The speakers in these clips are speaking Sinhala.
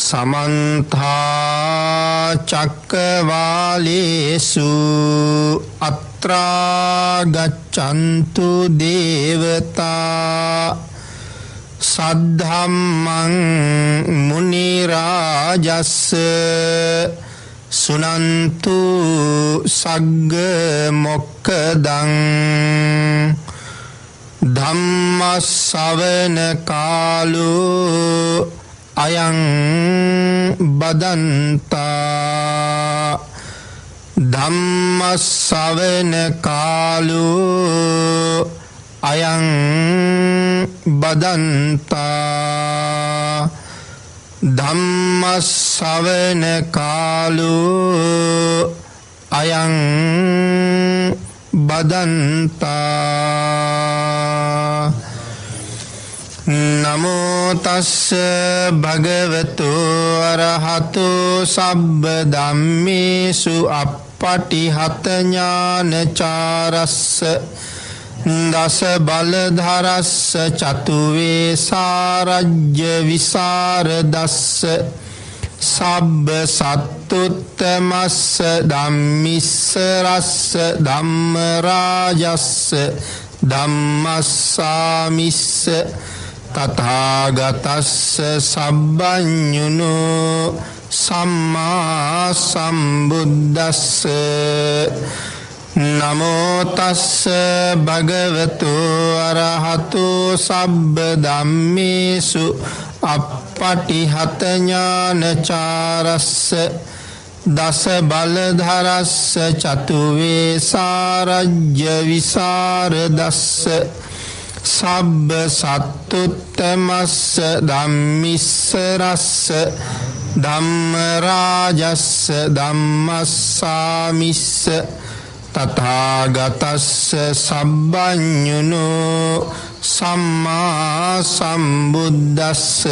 समन्ता चक्रवालेषु अत्रा गच्छन्तु देवता सद्धम्मं मुनिराजस्स सुनन्तु सग्ग मोक्खदं धम्मස්සවන කාලෝ අයං බදන්තා ධම්මස්සවන කාලෝ අයං බදන්තා ධම්මස්සවන කාලෝ අයං බදන්තා නමෝ තස්ස භගවතු අරහතෝ සබ්බ ධම්මේසු අප්පටිහත ඥානචාරස්ස දස බලධරස්ස චතුවේ සාරජ්‍ය විසරදස්ස සබ්බ සත්තුත්තමස්ස ධම්මිස්ස රස්ස ධම්ම රාජස්ස ධම්මස්සාමිස්ස තථාගතස්ස සබ්බඤුනෝ සම්මා සම්බුද්දස්ස නමෝ තස්ස භගවතු අරහතෝ සබ්බ ධම්මේසු අප්පටිහත ඥානචාරස්ස දස බලධරස්ස චතුවේ සාරජ්‍ය විසරදස්ස සබ්බ සත්තුත්තමස්ස ධම්මිස්ස රස්ස ධම්ම රාජස්ස ධම්මස්සාමිස්ස තථාගතස්ස සබ්බඤුනෝ සම්මා සම්බුද්දස්ස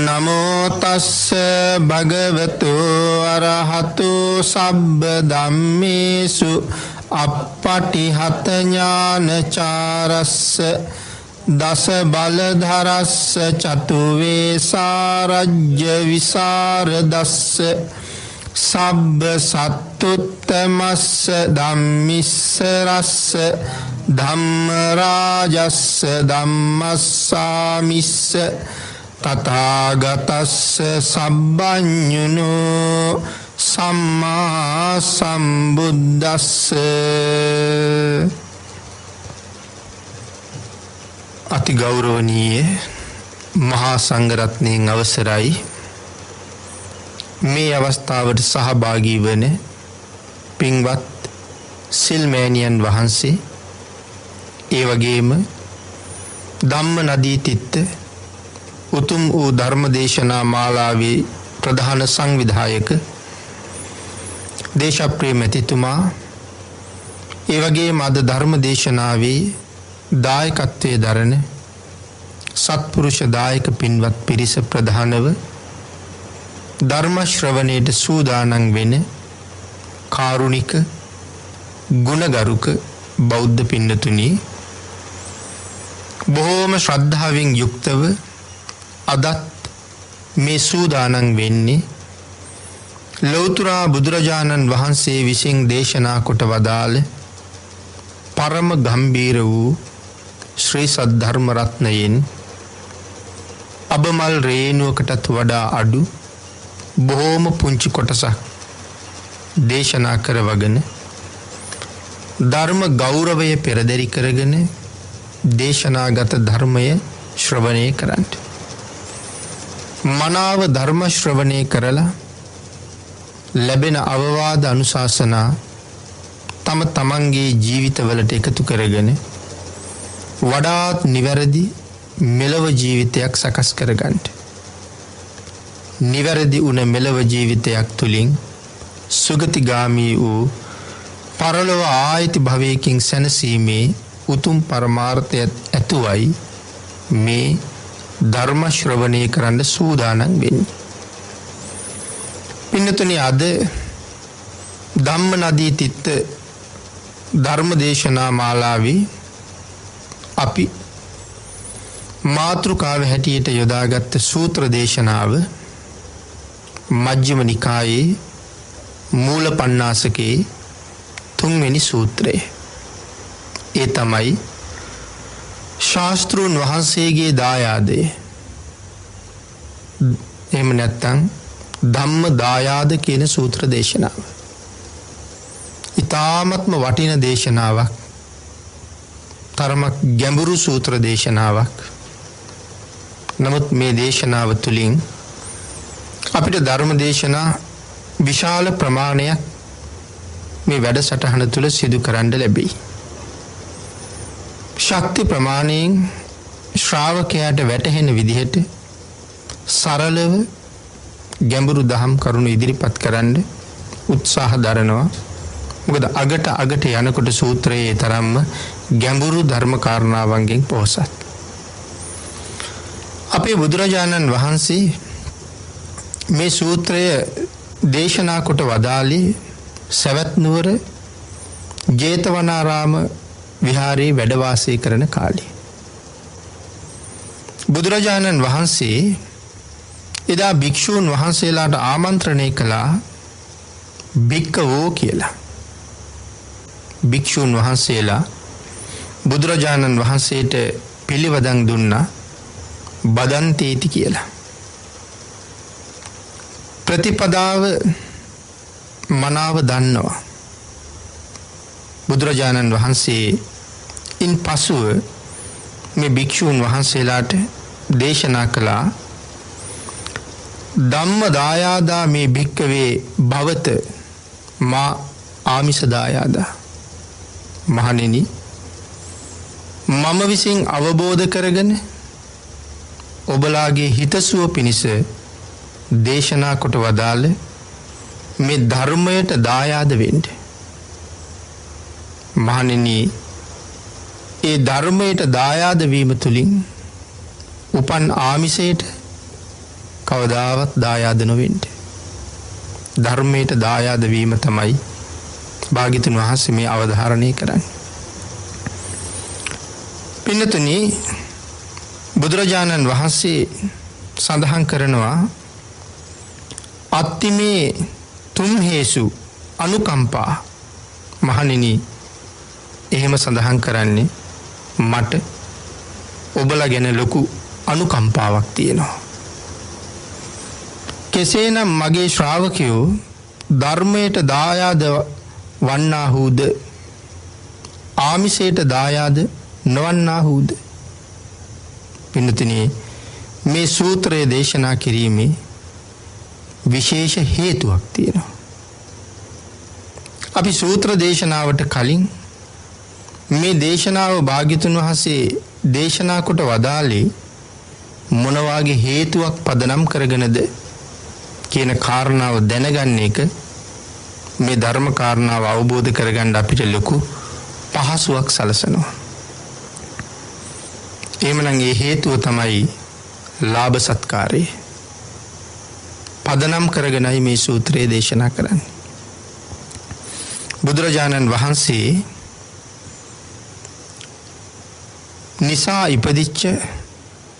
නමෝ තස්ස භගවතු අරහතෝ සබ්බ ධම්මේසු අප්පටිහත ඥානචාරස්ස දස බලධරස්ස චතුවේ සාරජ්‍ය විසරදස්ස සබ්බ සත්තුත්තමස්ස ධම්මිස්ස රස්ස ධම්ම රාජස්ස ධම්මස්සාමිස්ස තථාගතස්ස සබ්බඤුනෝ සම්මා සම්බුද්දස්ස අති ගෞරවනීය මහා සංඝරත්නයන් අවසරයි මේ අවස්ථාවට සහභාගී වන පින්වත් සිල්මෑණියන් වහන්සේ ඒ වගේම ධම්ම නදී තිත්ත උතුම් වූ ධර්මදේශනා මාලාවේ ප්‍රධාන සංවිධායක දේශප්‍රිය මැතිතුමා ඒ වගේම අද ධර්මදේශනාවේ දායකත්වයේ දරන සත්පුරුෂ දායක පින්වත් පිරිස ප්‍රධානව ධර්ම ශ්‍රවණයට සූදානම් වෙන කාරුණික ගුණගරුක බෞද්ධ පින්නතුනි බොහෝම ශ්‍රද්ධාවෙන් යුක්තව අදත් මේ සූදානම් වෙන්නේ ලෞතර බුදුරජාණන් වහන්සේ විසින් දේශනා කොට වදාළ පරම ගම්බීර වූ ශ්‍රී සද්ධර්ම රත්නයෙන් අබමල් රේණුවකටත් වඩා අඩු බොහෝම පුංචි කොටසක් දේශනා කරවගෙන ධර්ම ගෞරවය පෙරදරි කරගෙන දේශනාගත ධර්මය ශ්‍රවණය කරන්න. මනාව ධර්ම ශ්‍රවණය කරලා ලැබෙන අවවාද අනුශාසනා තම තමන්ගේ ජීවිතවලට එකතු කරගෙන වඩාත් නිවැරදි මෙලව ජීවිතයක් සකස් කරගන්න. නිවැරදි වුණ මෙලව ජීවිතයක් තුලින් සුගතිගාමී වූ පරලොව ආයති භවයකින් සැනසීමේ උතුම් පරමාර්ථය ඇතුවයි මේ ධර්ම ශ්‍රවණය කරන්න සූදානම් වෙන්නේ. පින්නතුනි අද ධම්ම නදී තිත්ත ධර්ම දේශනා මාලාවේ අපි මාතෘකාව හැටියට යොදාගත් සූත්‍ර දේශනාව මජ්ක්‍ධිම නිකායේ මූල පණ්ණාසකේ 3 වෙනි සූත්‍රය. ඒ තමයි ශාස්ත්‍රූන් වහන්සේගේ දායාදය. එහෙම නැත්නම් ධම්ම දායාද කියන සූත්‍ර දේශනාව. ඊ타ත්ම වටින දේශනාවක්. තරමක් ගැඹුරු සූත්‍ර දේශනාවක්. නමුත් මේ දේශනාව තුළින් අපිට ධර්ම දේශනා විශාල ප්‍රමාණයක් මේ වැඩසටහන තුළ සිදු කරන්න ලැබෙයි. ශක්ති ප්‍රමාණයෙන් ශ්‍රාවකයාට වැටහෙන විදිහට සරලව ගැඹුරු දහම් කරුණු ඉදිරිපත් කරන්න උත්සාහ දරනවා. මොකද අගට යනකොට සූත්‍රයේ තරම්ම ගැඹුරු ධර්ම කාරණාවන්ගෙන් පොහොසත්. අපේ බුදුරජාණන් වහන්සේ මේ සූත්‍රය දේශනා කොට වදාළේ සවැත් නුවර ජේතවනාරාම විහාරයේ වැඩ වාසය කරන කාලේ. බුදුරජාණන් වහන්සේ එදා භික්ෂූන් වහන්සේලාට ආමන්ත්‍රණය කළා භික්ඛවෝ කියලා. භික්ෂූන් වහන්සේලා බුදුරජාණන් වහන්සේට පිළිවදන් දුන්නා බදන්තේති කියලා. ප්‍රතිපදාව මනාව දන්නවා. බුදුරජාණන් වහන්සේ ඉන් පසුව මේ භික්ෂූන් වහන්සේලාට දේශනා කළා ධම්ම දායාදා මේ භික්කවේ භවත මා ආමිස දායාදා. මහණෙනි මම විසින් අවබෝධ කරගෙන ඔබලාගේ හිතසුව පිණිස දේශනා කොට වදාළ මේ ධර්මයට දායාද වෙන්න. මහණෙනි ඒ ධර්මයට දායාද වීම තුලින් උපන් ආමිසයට කවදාවත් දායාද නොවෙන්න. ධර්මයට දායාද වීම තමයි භාග්‍යතුන් වහන්සේ මේ අවධාරණය කරන්නේ. පින්නතුනි බුදුරජාණන් වහන්සේ සඳහන් කරනවා අත්තිමේ තුම්හේසු අනුකම්පා. මහණෙනි එහෙම සඳහන් කරන්නේ මට ඔබලා ගැන ලොකු අනුකම්පාවක් තියෙනවා. කෙසේනම් මගේ ශ්‍රාවකයෝ ධර්මයට දායාද වන්නාහුද ආමිසයට දායාද නොවන්නාහුද. පින්නතුනි මේ සූත්‍රය දේශනා කිරීමේ විශේෂ හේතුවක් තියෙනවා. අපි සූත්‍ර දේශනාවට කලින් මේ දේශනාව භාග්‍යතුන් වහන්සේ දේශනා කොට වදාළේ මොන වගේ හේතුවක් පදනම් කරගෙනද කියන කාරණාව දැනගන්න එක මේ ධර්ම කාරණාව අවබෝධ කරගන්න අපිට ලොකු පහසුවක් සලසනවා. එහෙමනම් ඒ හේතුව තමයි ලාභ සත්කාරය. පදනම් කරගෙනයි මේ සූත්‍රය දේශනා කරන්නේ. බුදුරජාණන් වහන්සේ නිසා ඉපදිච්ච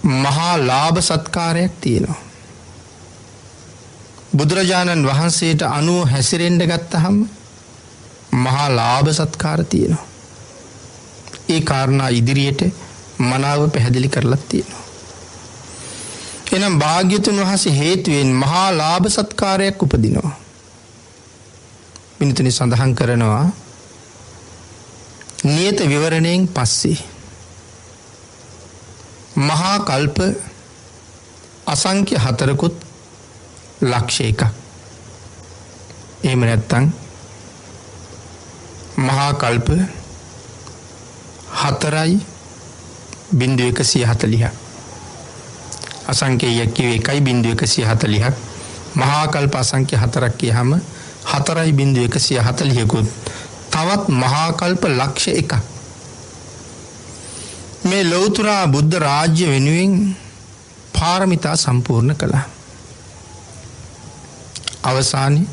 මහා ලාභ සත්කාරයක් තියෙනවා. බුදුරජාණන් වහන්සේට අනුව හැසිරෙන්න ගත්තහම මහා ලාභ සත්කාර තියෙනවා. ඒ කාරණා ඉදිරියට මනාව පැහැදිලි කරලා තියෙනවා. එනම් භාග්‍යතුන් වහන්සේ හේතුවෙන් මහා ලාභ සත්කාරයක් උපදිනවා. මිනිතුනි සඳහන් කරනවා නියත විවරණයෙන් පස්සේ මහා කල්ප අසංඛ්‍ය 4කුත් ලක්ෂ 1ක්. එහෙම නැත්නම් මහා කල්ප 4.140ක්. අසංඛ්‍යයක් කිව්වේ 1.140ක්. මහා කල්ප අසංඛ්‍ය 4ක් කියහම 4.140කුත් තවත් මහා කල්ප ලක්ෂ 1ක්. මේ ලෞතර බුද්ධ රාජ්‍ය වෙනුවෙන් පාරමිතා සම්පූර්ණ කළා. අවසානයේ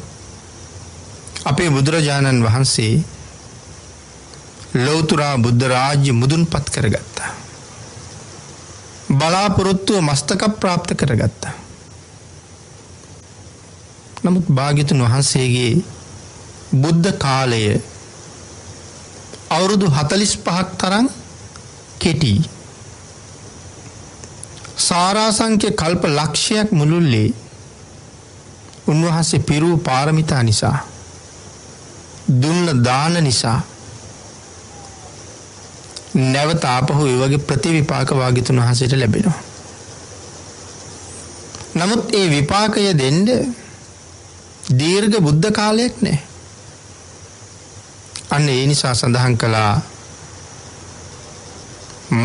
අපේ බුදුරජාණන් වහන්සේ ලෞතර බුද්ධ රාජ්‍ය මුදුන්පත් කරගත්තා. බලාපොරොත්තුව මස්තක ප්‍රාප්ත කරගත්තා. නමුත් භාග්‍යතුන් වහන්සේගේ බුද්ධ කාලය අවුරුදු 45ක් තරම් කෙටි. සාරාංශක කල්ප ලක්ෂයක් මුළුල්ලේ උන්වහන්සේ පිරූ පාරමිතා නිසා, දුන්න දාන නිසා නැවත ආපහු ඒ වගේ ප්‍රතිවිපාක භාග්‍යතුන් වහන්සේට ලැබෙනවා. නමුත් ඒ විපාකය දෙන්න දීර්ඝ බුද්ධ කාලයක් නැහැ. අන්න ඒ නිසා සඳහන් කළා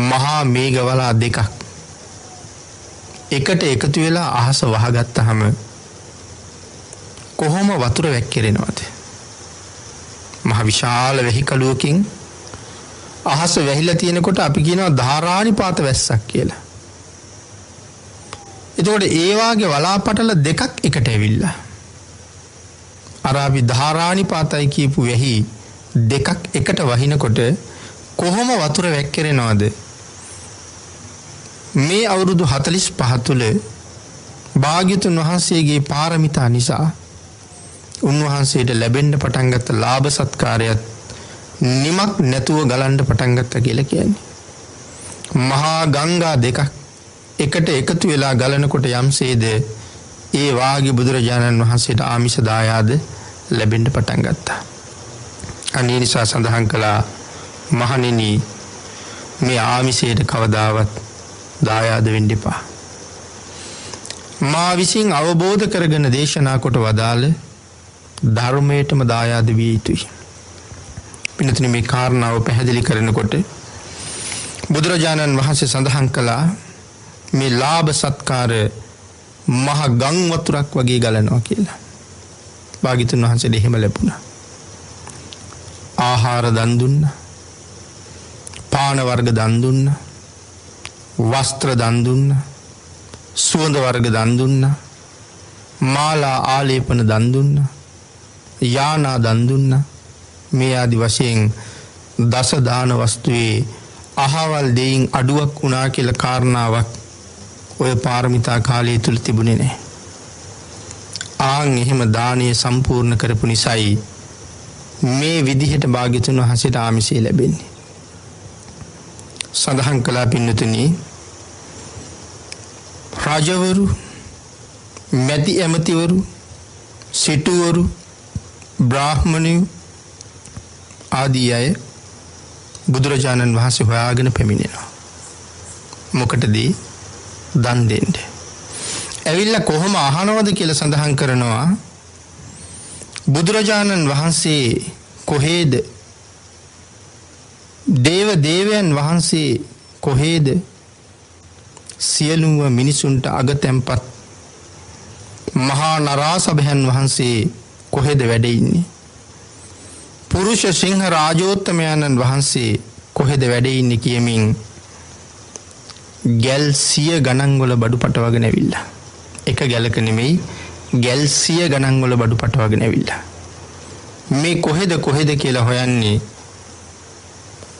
මහා මේඝවලා දෙකක් එකට එකතු වෙලා අහස වහගත්තාම කොහොම වතුර වැක්කිරෙනවද? මහ විශාල වෙහිකලුවකින් අහස වැහිලා තියෙනකොට අපි කියනවා ධාරානිපාත වැස්සක් කියලා. එතකොට ඒ වාගේ වලාපටල දෙකක් එකට ඇවිල්ලා අර අපි ධාරානිපාතයි කියපු වැහි දෙකක් එකට වහිනකොට කොහොම වතුර වැක්කිරෙනවද? මේ අවුරුදු 45 තුල භාග්‍යතුන් වහන්සේගේ පාරමිතා නිසා උන්වහන්සේට ලැබෙන්න පටන් ගත්ත ලාභ සත්කාරයත් නිමක් නැතුව ගලන්න පටන් ගත්තා කියලා කියන්නේ. මහා ගංගා දෙකක් එකට එකතු වෙලා ගලනකොට යම්සේද ඒ වාගේ බුදුරජාණන් වහන්සේට ආමිෂ දායාද ලැබෙන්න පටන් ගත්තා. අනේ නිසා සඳහන් කළා මහණෙනි මේ ආමිෂයට කවදාවත් දායාද වෙන්න එපා. මා විසින් අවබෝධ කරගෙන දේශනා කොට වදාළ ධර්මයටම දායාද විය යුතුයි. පින්නතුනි මේ කාරණාව පැහැදිලි කරනකොට බුදුරජාණන් වහන්සේ සඳහන් කළා මේ ලාභ සත්කාර මහ ගම් වතුරක් වගේ ගලනවා කියලා. භාග්‍යතුන් වහන්සේට එහෙම ලැබුණා. ආහාර දන් දුන්නා. පාන වර්ග දන් දුන්නා. වස්ත්‍ර දන් දුන්නා. සුවඳ වර්ග දන් දුන්නා. මාලා ආලේපන දන් දුන්නා. යානා දන් දුන්නා. මේ ආදි වශයෙන් දස දාන වස්තුවේ අහවල් දෙයින් අඩුවක් වුණා කියලා කාරණාවක් ඔය පාරමිතා කාලය තුල තිබුණේ නැහැ. ආන් එහෙම දානීය සම්පූර්ණ කරපු නිසායි මේ විදිහට භාග්‍යතුන් වහන්සේට ආමිෂය ලැබෙන්නේ. සඳහන් කළා පින්නතුනි රාජවරු, මැති ඇමතිවරු, සිටුවරු, බ්‍රාහ්මණයෝ ආදී අය බුදුරජාණන් වහන්සේ හොයාගෙන පැමිණෙනවා. මොකටද? දන් දෙන්න. ඇවිල්ලා කොහොම අහනවද කියලා සඳහන් කරනවා. බුදුරජාණන් වහන්සේ කොහේද? දේව දේවයන් වහන්සේ කොහේද? සියලුම මිනිසුන්ට අගතැන්පත් මහා නරාසභයන් වහන්සේ කොහෙද වැඩ ඉන්නේ? පුරුෂ සිංහ රාජෝත්තමයන්න් වහන්සේ කොහෙද වැඩ ඉන්නේ කියමින් ගැල් 100 ගණන් වල බඩු පටවගෙන ඇවිල්ලා. එක ගැලක නෙමෙයි ගැල් 100 ගණන් වල බඩු පටවගෙන ඇවිල්ලා. මේ කොහෙද කියලා හොයන්නේ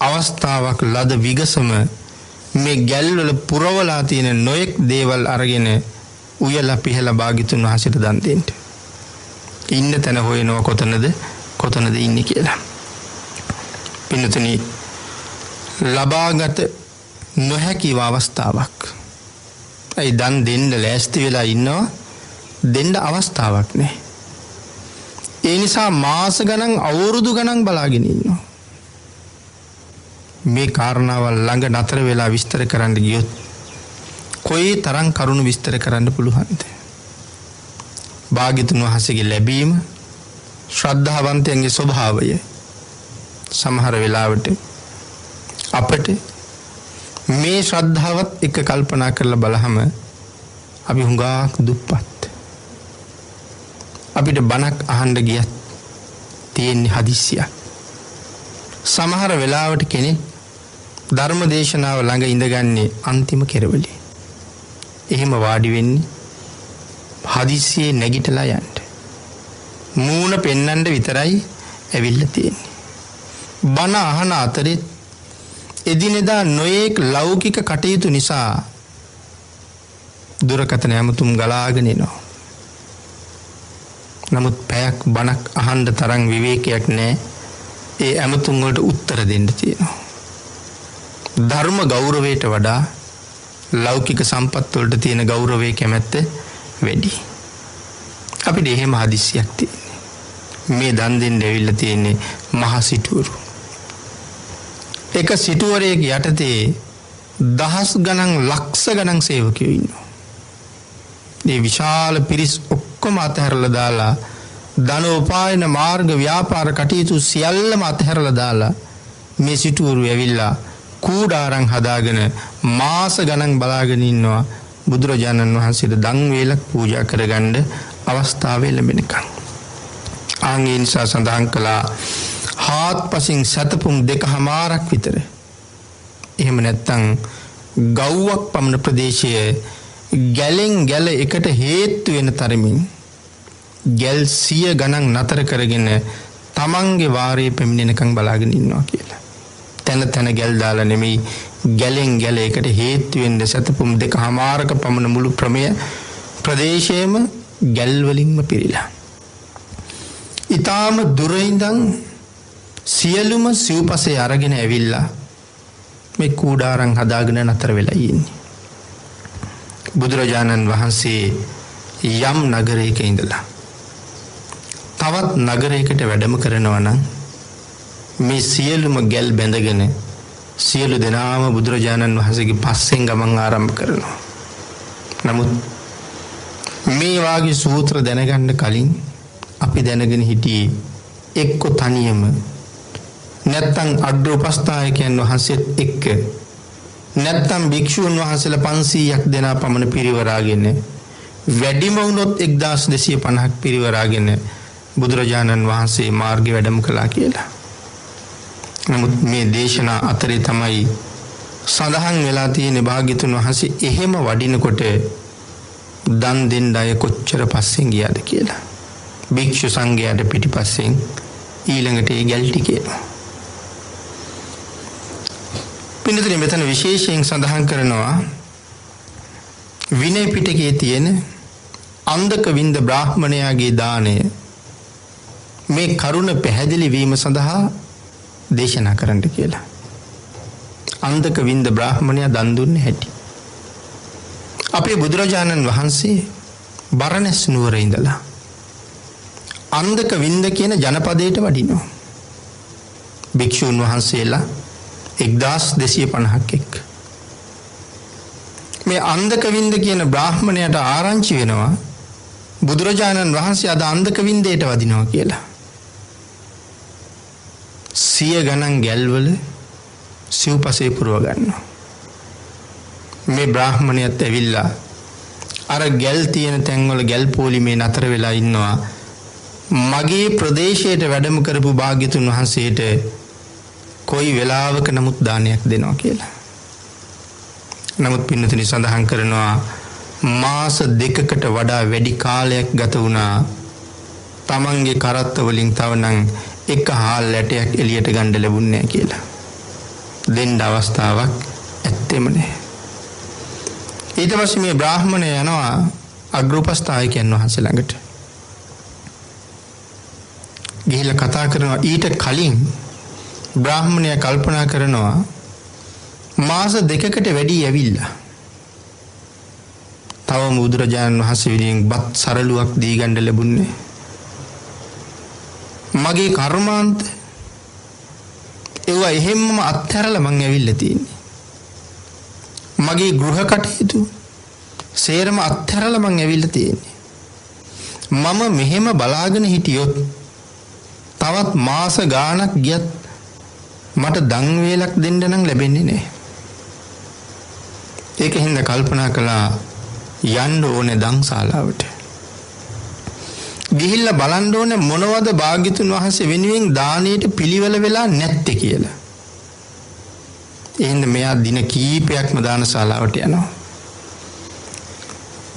අවස්ථාවක් ලද විගසම මේ ගැල් වල පුරවලා තියෙන නොයෙක් දේවල් අරගෙන උයලා පිහලා භාග්‍යතුන් වහන්සේට දන් දෙන්න. ඉන්න තැන හොයනවා කොතනද ඉන්නේ කියලා. පින්නතුනි ලබාගත නොහැකි අවස්ථාවක්. ඒ දන් දෙන්න ලෑස්ති වෙලා ඉන්නවා දෙන්න අවස්ථාවක් නැහැ. ඒ නිසා මාස ගණන් අවුරුදු ගණන් බලාගෙන ඉන්නවා. මේ කාරණාවල් ළඟ නතර වෙලා විස්තර කරන්න ගියොත් කොයි තරම් කරුණු විස්තර කරන්න පුළුවන්ද? භාග්‍යතුන් වහන්සේගේ ලැබීම ශ්‍රද්ධාවන්තයන්ගේ ස්වභාවය. සමහර වෙලාවට අපට මේ ශ්‍රද්ධාවත් එක්ක කල්පනා කරලා බලහම අපි හුඟක් දුප්පත්. අපිට බණක් අහන්න ගියත් තියෙන්නේ හදිස්සියක්. සමහර වෙලාවට කෙනෙක් ධර්ම දේශනාව ළඟ ඉඳගන්නේ අන්තිම කෙරවලේ. එහෙම වාඩි වෙන්නේ හදිස්සියේ නැගිටලා යන්න. මූණ පෙන්නන්න විතරයි ඇවිල්ලා තියෙන්නේ. බණ අහන අතරේ එදිනෙදා නොයේක් ලෞකික කටයුතු නිසා දුරකථන ඇමතුම් ගලාගෙන එනවා. නමුත් පැයක් බණක් අහන්න තරම් විවේකයක් නැහැ. ඒ ඇමතුම් වලට උත්තර දෙන්න තියෙනවා. ධර්ම ගෞරවයට වඩා ලෞකික සම්පත් වලට තියෙන ගෞරවයේ කැමැත්ත වැඩි. අපිට එහෙම හදිස්සියක් තියෙන්නේ. මේ දන් දෙන්න ඇවිල්ලා තියෙන්නේ මහ සිටුවරු. එක සිටුවරයෙක් යටතේ දහස් ගණන් ලක්ෂ ගණන් සේවකයෝ ඉන්නවා. මේ විශාල පිරිස් ඔක්කොම අතහැරලා දාලා ධනෝපායන මාර්ග ව්‍යාපාර කටයුතු සියල්ලම අතහැරලා දාලා මේ සිටුවරු ඇවිල්ලා කූඩාරම් හදාගෙන මාස ගණන් බලාගෙන ඉන්නවා බුදුරජාණන් වහන්සේට දන් වේලක් පූජා කරගන්න අවස්ථාව ලැබෙනකන්. ආන්ගේ නිසා සඳහන් කළා හාත්පසින් සතපුම් 2මාරක් විතර. එහෙම නැත්තම් ගව්වක් පමණ ප්‍රදේශයේ ගැලෙන් ගැල එකට හේතු වෙන තරමින් ගැල් 100 ගණන් නතර කරගෙන තමන්ගේ වාරයේ පැමිණෙනකන් බලාගෙන ඉන්නවා කියලා. තන තන ගැල් දාලා නෙමෙයි ගැලෙන් ගැල එකට හේතු වෙන්න සතපුම් 2මාරක පමණ මුළු ප්‍රදේශයේම ගැල් වලින්ම පිරීලා. ඊටාම දුර ඉඳන් සියලුම සිව්පසේ අරගෙන ඇවිල්ලා මේ කූඩාරම් හදාගෙන නතර වෙලා ඉන්නේ. බුදුරජාණන් වහන්සේ යම් නගරයක ඉඳලා තවත් නගරයකට වැඩම කරනවා නම් මේ සියලුම ගැල් බැඳගෙන සියලු දෙනාම බුදුරජාණන් වහන්සේගේ පස්සෙන් ගමන් ආරම්භ කරනවා. නමුත් මේ වාගේ සූත්‍ර දැනගන්න කලින් අපි දැනගෙන හිටියේ එක්ක තනියම නැත්තම් අග්‍ර උපස්ථායකයන් වහන්සේත් එක්ක නැත්තම් භික්ෂුන් වහන්සේලා 500ක් දෙනා පමණ පිරිවරාගෙන වැඩිම වුණොත් 1250ක් පිරිවරාගෙන බුදුරජාණන් වහන්සේ මාර්ගය වැඩම කළා කියලා. නමුත් මේ දේශනා අතරේ තමයි සඳහන් වෙලා තියෙන භාග්‍යතුන් වහන්සේ එහෙම වඩිනකොට දන් දෙන්න අය කොච්චර පස්සෙන් ගියාද කියලා. භික්ෂු සංඝයාට පිටිපස්සෙන් ඊළඟට ඒ ගැල් ටිකේ. පින්නතුනි මෙතන විශේෂයෙන් සඳහන් කරනවා විනය පිටකයේ තියෙන අන්ධක වින්ද බ්‍රාහ්මණයාගේ දාණය මේ කරුණ පැහැදිලි වීම සඳහා දේශනා කරන්න කියලා. අන්ධක වින්ද බ්‍රාහ්මණයා දන් දුන්නේ හැටි. අපේ බුදුරජාණන් වහන්සේ බරණැස් නුවර ඉඳලා අන්ධක වින්ද කියන ජනපදයට වඩිනවා. භික්ෂුන් වහන්සේලා 1250ක් එක්ක. මේ අන්ධක වින්ද කියන බ්‍රාහ්මණයට ආරංචි වෙනවා බුදුරජාණන් වහන්සේ අද අන්ධක වින්දයට වදිනවා කියලා. 100 ගණන් ගැල්වල සිව්පසේ පුරව ගන්නවා. මේ බ්‍රාහ්මණයත් ඇවිල්ලා අර ගැල් තියෙන තැන්වල ගැල් පොලිමේ නතර වෙලා ඉන්නවා. මගේ ප්‍රදේශයට වැඩම කරපු භාග්‍යතුන් වහන්සේට කොයි වෙලාවක නමුත් දානයක් දෙනවා කියලා. නමුත් පින්නතුනි සඳහන් කරනවා මාස 2කට වඩා වැඩි කාලයක් ගත වුණා. තමන්ගේ කරත්ත වලින් තවනම් එක හාල් ඇටයක් එළියට ගන්න ලැබුණේ නැහැ කියලා. දෙන්න අවස්ථාවක් ඇත්තෙම නැහැ. ඊට පස්සේ මේ බ්‍රාහ්මණය යනවා අග්‍රෝපස්ථායකයන් වහන්සේ ළඟට. ගිහිල්ලා කතා කරනවා. ඊට කලින් බ්‍රාහ්මණයා කල්පනා කරනවා මාස 2කට වැඩි ඇවිල්ලා තවම බුදුරජාණන් වහන්සේ විදියෙන් බත් සරලුවක් දී ගන්න ලැබුණේ. මගේ කර්මාන්ත ඒවා එහෙම්ම අත්හැරලා මං ඇවිල්ලා තියෙන්නේ. මගේ ගෘහ කටයුතු සේරම අත්හැරලා මං ඇවිල්ලා තියෙන්නේ. මම මෙහෙම බලාගෙන හිටියොත් තවත් මාස ගාණක් ගියත් මට දන් වේලක් දෙන්න නම් ලැබෙන්නේ නැහැ. ඒකින්ද කල්පනා කළා යන්න ඕනේ දන්ශාලාවට. ගිහිල්ලා බලන්න ඕනේ මොනවද භාග්‍යතුන් වහන්සේ වෙනුවෙන් දානෙට පිළිවෙල වෙලා නැත්තේ කියලා. එහෙනම් මෙයා දින කීපයක්ම දානශාලාවට යනවා.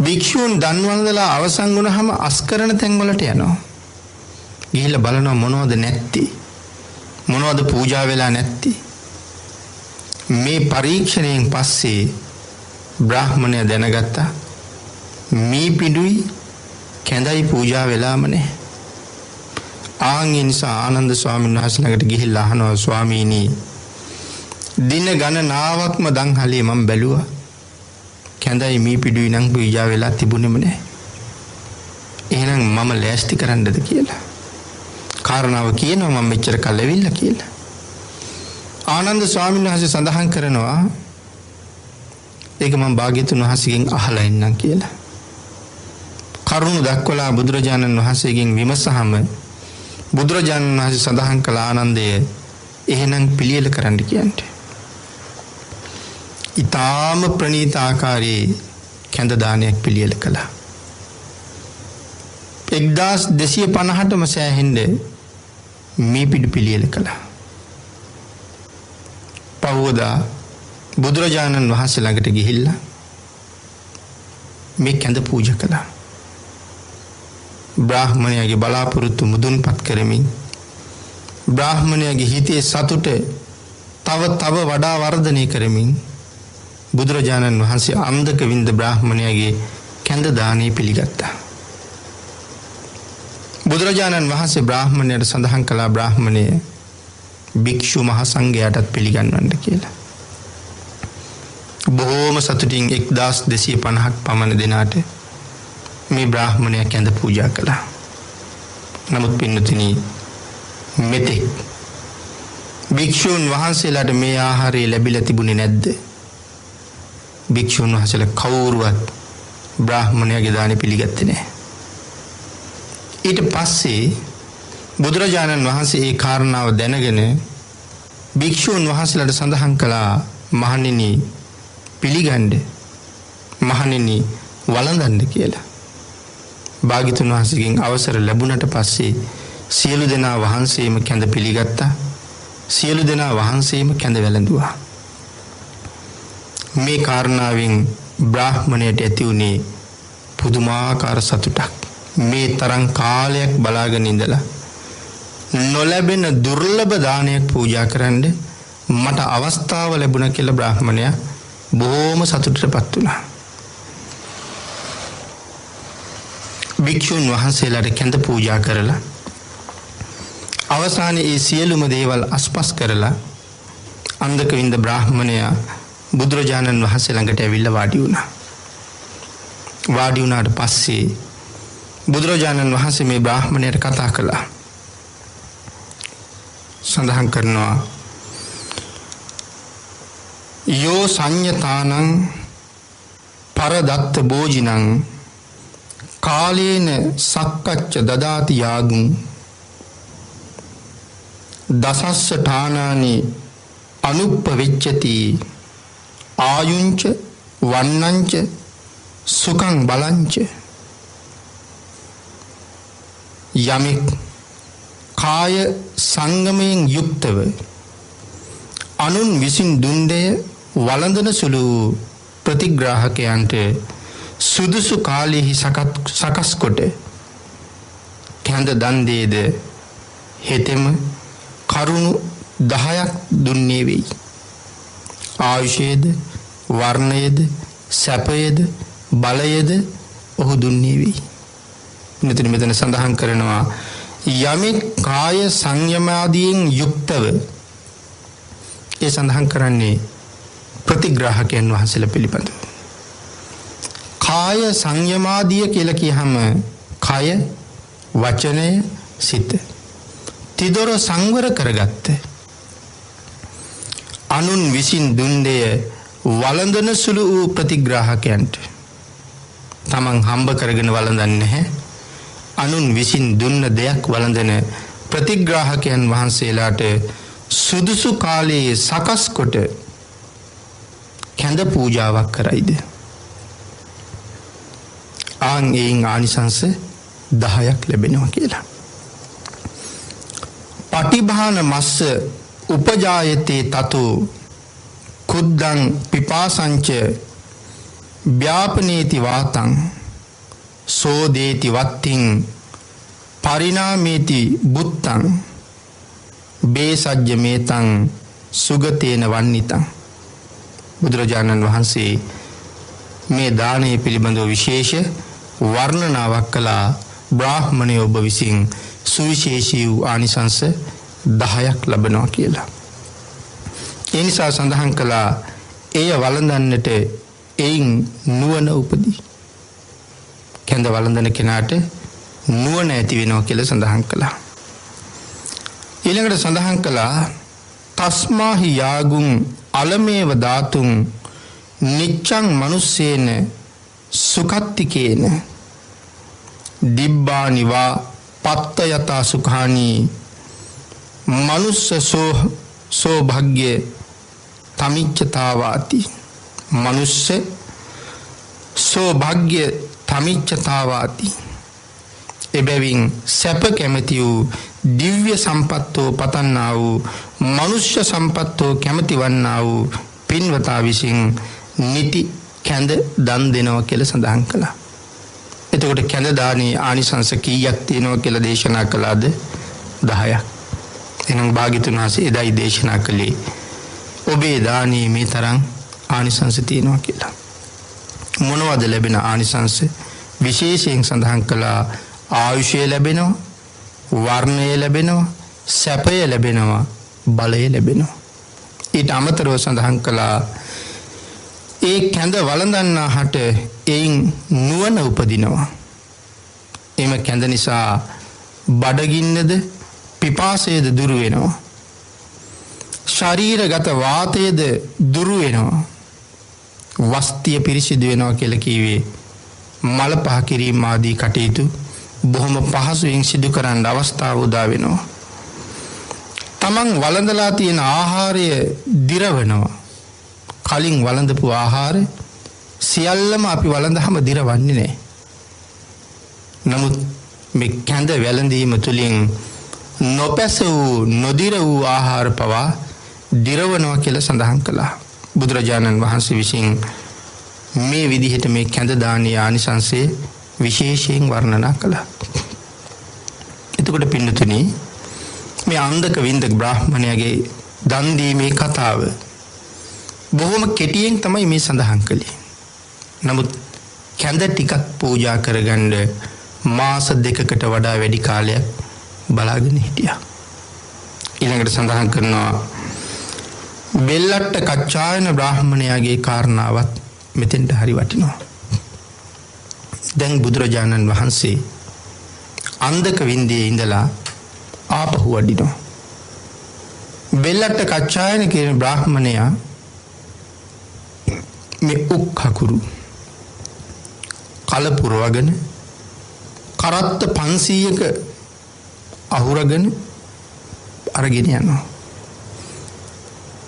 භික්ෂුන් දන් වන්දලා අවසන් වුණාම අස්කරන තැන් වලට යනවා. ගිහිල්ලා බලනවා මොනවද නැත්තේ. මොනවද පූජා වෙලා නැත්තේ. මේ පරීක්ෂණයෙන් පස්සේ බ්‍රාහ්මණය දැනගත්තා මේ පිඩුයි කැඳයි පූජා වෙලාම නැහැ. ආන්ගේ නිසා ආනන්ද ස්වාමීන් වහන්සේ ළඟට ගිහිල්ලා අහනවා ස්වාමීනි දින ගණනාවක්ම දන්හලේ මම බැලුවා කැඳයි මේ පිඩුයි නම් පූජා වෙලා තිබුණෙම නැහැ. එහෙනම් මම ලෑස්ති කරන්නද කියලා. කාරණාව කියනවා මම මෙච්චර කල් ඇවිල්ලා කියලා. ආනන්ද ස්වාමීන් වහන්සේ සඳහන් කරනවා ඒක මම භාග්‍යතුන් වහන්සේගෙන් අහලා ඉන්නම් කියලා. කරුණ දක්වලා බුදුරජාණන් වහන්සේගෙන් විමසහම බුදුරජාණන් වහන්සේ සඳහන් කළ ආනන්දය එහෙනම් පිළියෙල කරන්න කියන්නේ. ඊටාම ප්‍රණීත ආකාරයේ කැඳ දානයක් පිළියෙල කළා. 1250ටම සෑහෙන්න මේ පිටු පිළියෙල කළා. පවෝදා බුදුරජාණන් වහන්සේ ළඟට ගිහිල්ලා මේ කැඳ පූජා කළා. බ්‍රාහ්මණයාගේ බලාපොරොත්තු මුදුන්පත් කරමින් බ්‍රාහ්මණයාගේ හිතේ සතුට තව වඩා වර්ධනය කරමින් බුදුරජාණන් වහන්සේ අන්දක වින්ද බ්‍රාහ්මණයාගේ කැඳ දානේ පිළිගත්තා. බුදුරජාණන් වහන්සේ බ්‍රාහ්මණයට සඳහන් කළා බ්‍රාහ්මණය භික්ෂු මහ සංඝයාටත් පිළිගන්වන්න කියලා. බොහෝම සතුටින් 1250ක් පමණ දෙනාට මේ බ්‍රාහ්මණයා කැඳ පූජා කළා. නමුත් පින්නතුනි මෙතෙක් භික්ෂුන් වහන්සේලාට මේ ආහාරය ලැබිලා තිබුණේ නැද්ද? භික්ෂුන් වහන්සේලා කවුරුවත් බ්‍රාහ්මණයාගේ දානෙ පිළිගත්තේ නැහැ. ඊට පස්සේ බුදුරජාණන් වහන්සේ ඒ කාරණාව දැනගෙන භික්ෂුන් වහන්සේලාට සඳහන් කළා මහණෙනි පිළිගන්න මහණෙනි වළඳන්න කියලා. භාග්‍යතුන් වහන්සේගෙන් අවසර ලැබුණට පස්සේ සියලු දෙනා වහන්සේම කැඳ පිළිගත්තා. සියලු දෙනා වහන්සේම කැඳ වැළඳුවා. මේ කාරණාවෙන් බ්‍රාහ්මණයට ඇති වුණේ පුදුමාකාර සතුටක්. මේ තරම් කාලයක් බලාගෙන ඉඳලා නොලැබෙන දුර්ලභ දානයක් පූජා කරන්න මට අවස්ථාව ලැබුණා කියලා බ්‍රාහ්මණයා බොහොම සතුටටපත් වුණා. භික්ෂුන් වහන්සේලාට කැඳ පූජා කරලා අවසානයේ ඒ සියලුම දේවල් අස්පස් කරලා අන්දක වින්ද බ්‍රාහ්මණයා බුදුරජාණන් වහන්සේ ළඟට ඇවිල්ලා වාඩි වුණා. වාඩි වුණාට පස්සේ බුදුරජාණන් වහන්සේ මේ බ්‍රාහ්මණයට කතා කළා. සඳහන් කරනවා යෝ සංයතානං පරදත්ත භෝජිනං කාලේන සක්කච්ච දදාති යාගුම් දසස්ස ඨානානි අනුප්පවෙච්චති ආයුංච වන්නංච සුඛං බලංච යමෙක් කාය සංගමයෙන් යුක්තව අනුන් විසින් දුන් දෙය වළඳන සුළු ප්‍රතිග්‍රාහකයන්ට සුදුසු කාලෙහි සකස් කොට කැඳ දන් දේද හෙතෙම කරුණු 10ක් දුන්නේ වෙයි. ආයුෂයේද වර්ණයේද සැපයේද බලයේද ඔහු දුන්නේ වෙයි. මෙතන සඳහන් කරනවා යමෙක් කාය සංයමාදියෙන් යුක්තව ඒ සඳහන් කරන්නේ ප්‍රතිග්‍රාහකයන් වහන්සේලා පිළිබඳව. කාය සංයමාදිය කියලා කියහම කය වචනය සිත තිදොර සංවර කරගත්ත අනුන් විසින් දුන් දෙය වළඳන සුළු වූ ප්‍රතිග්‍රාහකයන්ට තමන් හම්බ කරගෙන වළඳන්නේ නැහැ. අනුන් විසින් දුන්න දෙයක් වළඳන ප්‍රතිග්‍රාහකයන් වහන්සේලාට සුදුසු කාලයේ සකස් කොට කැඳ පූජාවක් කරයිද? ආන් එයින් ආනිසංස 10ක් ලැබෙනවා කියලා. පටිභාන මස්ස උපජායතේ තතු කුද්දං පිපාසංච ව්‍යාපනේති වාතං සෝදේති වත්තිං පරිණාමේති බුත්තං බේසජ්ජ මේතං සුගතේන වන්නිතං. බුදුරජාණන් වහන්සේ මේ දානය පිළිබඳව විශේෂ වර්ණනාවක් කළා බ්‍රාහ්මණය ඔබ විසින් සුවිශේෂී වූ ආනිසංස 10ක් ලබනවා කියලා. ඒ නිසා සඳහන් කළා එය වළඳන්නට එයින් නුවණ උපදී. කැඳ වළඳන කෙනාට නුවණ ඇති වෙනවා කියලා සඳහන් කළා. ඊළඟට සඳහන් කළා තස්මාහි යාගුන් අලමේව ධාතුන් නිච්ඡං මනුස්සේන සුඛත්තිකේන දිබ්බානිවා පත්තයතා සුඛානි මනුස්ස සෝභග්‍ය තමිච්ඡතාවාති මනුස්ස සෝභග්‍ය තමිච්ඡතාවාති එබැවින් සැප කැමැති වූ දිව්‍ය සම්පත්තෝ පතන්නා වූ මනුෂ්‍ය සම්පත්තෝ කැමැති වන්නා වූ පින්වතා විසින් නිති කැඳ දන් දෙනවා කියලා සඳහන් කළා. එතකොට කැඳ දානේ ආනිසංස කීයක් තියෙනවා කියලා දේශනා කළාද? 10ක්. එහෙනම් භාග්‍යතුන් වහන්සේ එදායි දේශනා කළේ ඔබේ දානේ මේ තරම් ආනිසංස තියෙනවා කියලා. මොනවද ලැබෙන ආනිසංස? විශේෂයෙන් සඳහන් කළා ආයුෂය ලැබෙනවා, වර්ණය ලැබෙනවා, සැපය ලැබෙනවා, බලය ලැබෙනවා. ඊට අමතරව සඳහන් කළා ඒ කැඳ වළඳන්නාට එයින් නුවණ උපදිනවා. එම කැඳ නිසා බඩගින්නද පිපාසයද දුරු වෙනවා. ශරීරගත වාතයද දුරු වෙනවා. වස්තිය පිරිසිදු වෙනවා කියලා කිව්වේ මල පහ කිරීම ආදී කටයුතු බොහොම පහසුවෙන් සිදු කරන්න අවස්ථාව උදා වෙනවා. තමන් වළඳලා තියෙන ආහාරය දිරවනවා. කලින් වළඳපු ආහාර සියල්ලම අපි වළඳහම දිරවන්නේ නැහැ. නමුත් මේ කැඳ වැළඳීම තුළින් නොපැස වූ නොදිර වූ ආහාර පවා දිරවනවා කියලා සඳහන් කළා. බුදුරජාණන් වහන්සේ විසින් මේ විදිහට මේ කැඳ දානීය ආනිසංසය විශේෂයෙන් වර්ණනා කළා. එතකොට පින්නතුනි මේ අන්ධක වින්දක බ්‍රාහ්මණයාගේ දන් දීමේ කතාව බොහොම කෙටියෙන් තමයි මේ සඳහන් කළේ. නමුත් කැඳ ටිකක් පූජා කරගන්න මාස 2කට වඩා වැඩි කාලයක් බලාගෙන හිටියා. ඊළඟට සඳහන් කරනවා බෙල්ලට්ට කච්චායන බ්‍රාහ්මණයාගේ කාරණාවත් මෙතෙන්ට හරි වටිනවා. දැන් බුදුරජාණන් වහන්සේ අන්ධක වින්දේ ඉඳලා ආපහු වඩිනවා. බෙල්ලට්ට කච්චායන කියන බ්‍රාහ්මණයා මේ උක්හකුරු කලපුරවගෙන කරත්ත 500ක අහුරගෙන අරගෙන යනවා.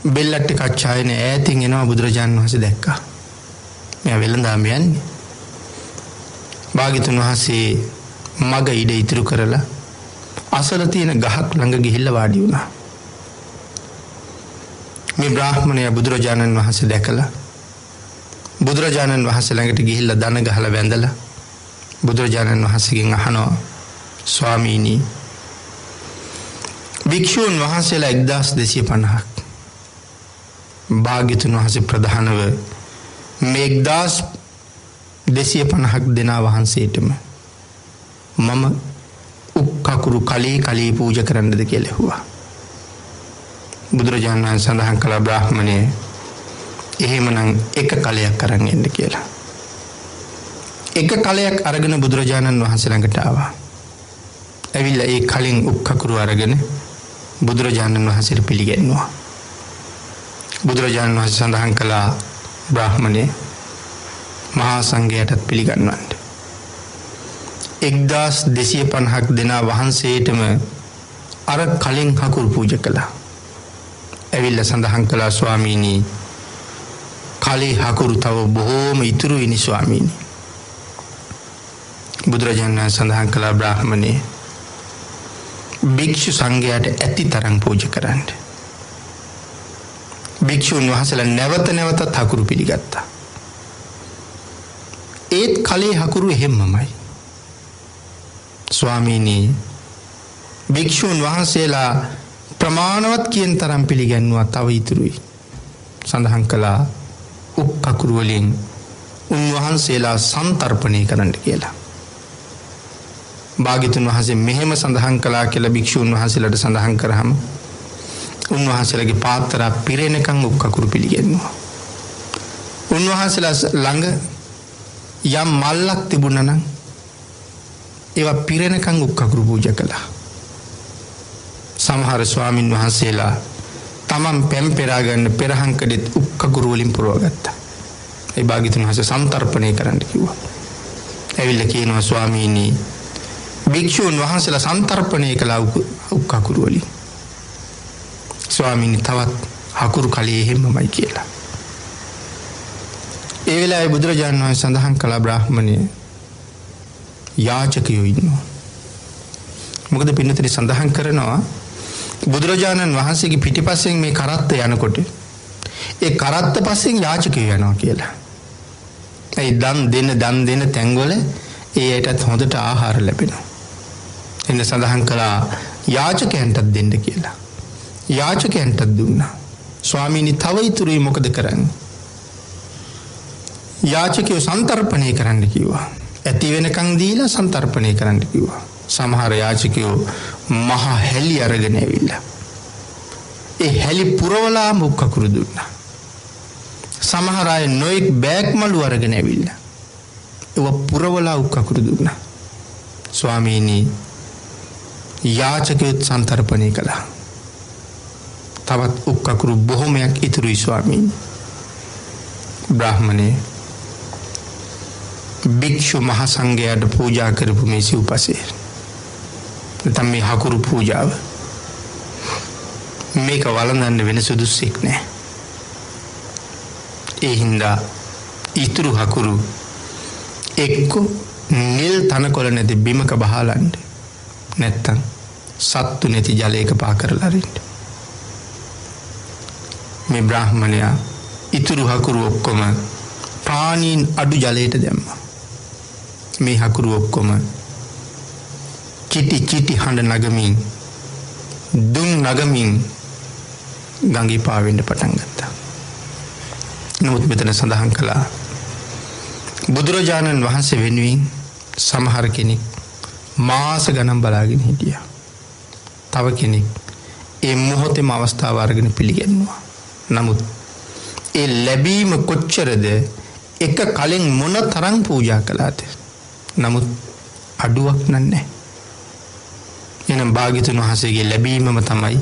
බෙල්ලට්ට කච්චායන ඈතින් එනවා බුදුරජාණන් වහන්සේ දැක්කා. මෙයා වෙළඳාම යන්නේ. භාග්‍යතුන් වහන්සේ මග ඉඩ ඉතුරු කරලා අසල තියෙන ගහක් ළඟ ගිහිල්ලා වාඩි වුණා. මේ බ්‍රාහ්මණයා බුදුරජාණන් වහන්සේ දැකලා බුදුරජාණන් වහන්සේ ළඟට ගිහිල්ලා දන ගහලා වැඳලා බුදුරජාණන් වහන්සේගෙන් අහනවා ස්වාමීනි භික්ෂුන් වහන්සේලා 1250ක් භාග්‍යතුන් වහන්සේ ප්‍රධානව මේ 1250ක් දෙනා වහන්සේටම මම උක්කකුරු කලී පූජා කරන්නද කියලා ඇහුවා. බුදුරජාණන් වහන්සේ සඳහන් කළා බ්‍රාහ්මණය එහෙමනම් එක කලයක් අරන් එන්න කියලා. එක කලයක් අරගෙන බුදුරජාණන් වහන්සේ ළඟට ආවා. ඇවිල්ලා ඒ කලින් උක්කකුරු අරගෙන බුදුරජාණන් වහන්සේට පිළිගැන්නුවා. බුදුරජාණන් වහන්සේ සඳහන් කළා බ්‍රාහ්මණය මහා සංඝයාටත් පිළිගන්වන්න. 1250ක් දෙනා වහන්සේටම අර කලින් හකුරු පූජා කළා. ඇවිල්ලා සඳහන් කළා ස්වාමීනි කලී හකුරු තව බොහෝම ඉතුරු වෙනි ස්වාමීනි. බුදුරජාණන් වහන්සේ සඳහන් කළා බ්‍රාහ්මණය භික්ෂු සංඝයාට ඇති තරම් පූජා කරන්න. භික්ෂුන් වහන්සේලා නැවත හකුරු පිළිගත්තා. ඒත් කලේ හකුරු එහෙම්මමයි. ස්වාමීනි භික්ෂුන් වහන්සේලා ප්‍රමාණවත් කියන තරම් පිළිගන්නවා තව ඉතුරුයි. සඳහන් කළා උක්කකුරු වලින් වහන්සේලා සන්තර්පණය කරන්න කියලා. භාග්‍යතුන් වහන්සේ මෙහෙම සඳහන් කළා කියලා භික්ෂූන් වහන්සේලාට සඳහන් කරාම උන්වහන්සේලාගේ පාත්‍රා පිරෙනකන් උක්කකුරු පිළිගන්නවා. උන්වහන්සේලා ළඟ යම් මල්ලක් තිබුණා නම් ඒවා පිරෙනකන් උක්කකුරු පූජා කළා. සමහර ස්වාමින් වහන්සේලා තමන් පෙම් පෙරා ගන්න පෙරහංකඩෙත් උක්කකුරු වලින් පුරවගත්තා. ඒ භාග්‍යතුන් වහන්සේ සන්තර්පණය කරන්න කිව්වා. ඇවිල්ලා කියනවා ස්වාමීනි භික්ෂූන් වහන්සේලා සන්තර්පණය කළා උක්කකුරු වලින්. ස්වාමීනි තවත් හකුරු කලයේ හැමමයි කියලා. ඒ වෙලාවේ බුදුරජාණන් වහන්සේ සඳහන් කළා බ්‍රාහ්මණය යාචකයෝ ඉන්නවා. මොකද පින්නතරි සඳහන් කරනවා බුදුරජාණන් වහන්සේගේ පිටිපස්සෙන් මේ කරත්ත යනකොට ඒ කරත්ත පස්සෙන් යාචකයෝ යනවා කියලා. ඒ දන් දෙන තැන්වල ඒ අයටත් හොඳට ආහාර ලැබෙනවා. එන්න සඳහන් කළා යාචකයන්ටත් දෙන්න කියලා. යාචකයන්ටත් දුන්නා. ස්වාමීනි තව ඉතුරුයි මොකද කරන්නේ? යාචකයෝ සන්තර්පණය කරන්න කිව්වා. ඇති වෙනකන් දීලා සන්තර්පණය කරන්න කිව්වා. සමහර යාචකයෝ මහා හැලි අරගෙන ඇවිල්ලා ඒ හැලි පුරවලා මුක්කකුරු දුන්නා. සමහර අය නොඑක් බෑග් මලු අරගෙන ඇවිල්ලා ඒව පුරවලා උක්කකුරු දුන්නා. ස්වාමීනි යාචකයොත් සන්තර්පණය කළා. තවත් උක්කකුරු බොහොමයක් ඉතුරුයි ස්වාමීනි. බ්‍රාහ්මණේ භික්ෂු මහ සංඝයාට පූජා කරපු මේ සිව්පසේ නැත්නම් මේ හකුරු පූජාව මේක වළඳන්න වෙන සුදුස්සෙක් නෑ. ඒ හින්දා ඉතුරු හකුරු එක්ක නිල් තනකොළ නැති බිමක බහලන්න නැත්තම් සත්තු නැති ජලයක පා කරලා අරින්න. මේ බ්‍රාහ්මණයා ඉතුරු හකුරු ඔක්කොම පානීන් අඩු ජලයට දැම්මා. මේ හකුරු ඔක්කොම චිටි හඬ නගමින් දුම් නගමින් ගඟේ පාවෙන්න පටන් ගත්තා. නමුත් මෙතන සඳහන් කළා බුදුරජාණන් වහන්සේ වෙනුවෙන් සමහර කෙනෙක් මාස ගණන් බලාගෙන හිටියා. තව කෙනෙක් ඒ මොහොතේම අවස්ථාව අරගෙන පිළිගන්නවා. නමුත් ඒ ලැබීම කොච්චරද එක කලින් මොන තරම් පූජා කළාද? නමුත් අඩුවක් නැහැ. එනම් භාග්‍යතුන් වහන්සේගේ ලැබීමම තමයි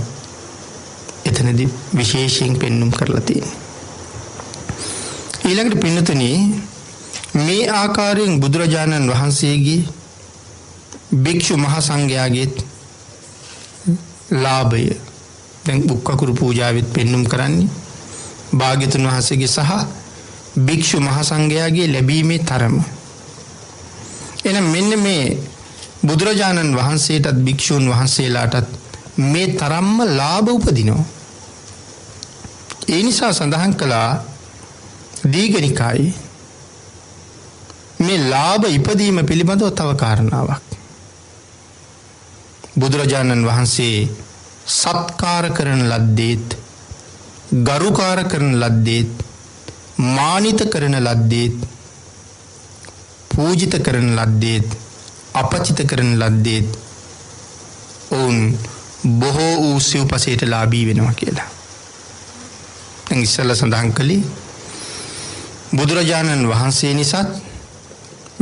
එතනදී විශේෂයෙන් පෙන්눔 කරලා තියෙන්නේ. ඊළඟට පින්නතුනි මේ ආකාරයෙන් බුදුරජාණන් වහන්සේගේ භික්ෂු මහ සංඝයාගේ ලාභය දැන් උක්කකුරු පූජාවෙත් පෙන්눔 කරන්නේ භාග්‍යතුන් වහන්සේගේ සහ භික්ෂු මහ සංඝයාගේ ලැබීමේ තරම. එහෙනම් මෙන්න මේ බුදුරජාණන් වහන්සේටත් භික්ෂූන් වහන්සේලාටත් මේ තරම්ම ලාභ උපදිනවා. ඒ නිසා සඳහන් කළා දීඝනිකායේ මේ ලාභ ඉපදීම පිළිබඳව තව කාරණාවක්. බුදුරජාණන් වහන්සේ සත්කාර කරන ලද්දේත් ගරුකාර කරන ලද්දේත් මානිත කරන ලද්දේත් පූජිත කරන ලද්දේත් අපචිත කරන ලද්දේත් ඔවුන් බොහෝ වූ සිව්පසයට ලාභී වෙනවා කියලා. දැන් ඉස්සෙල්ලා සඳහන් කළේ බුදුරජාණන් වහන්සේ නිසාත්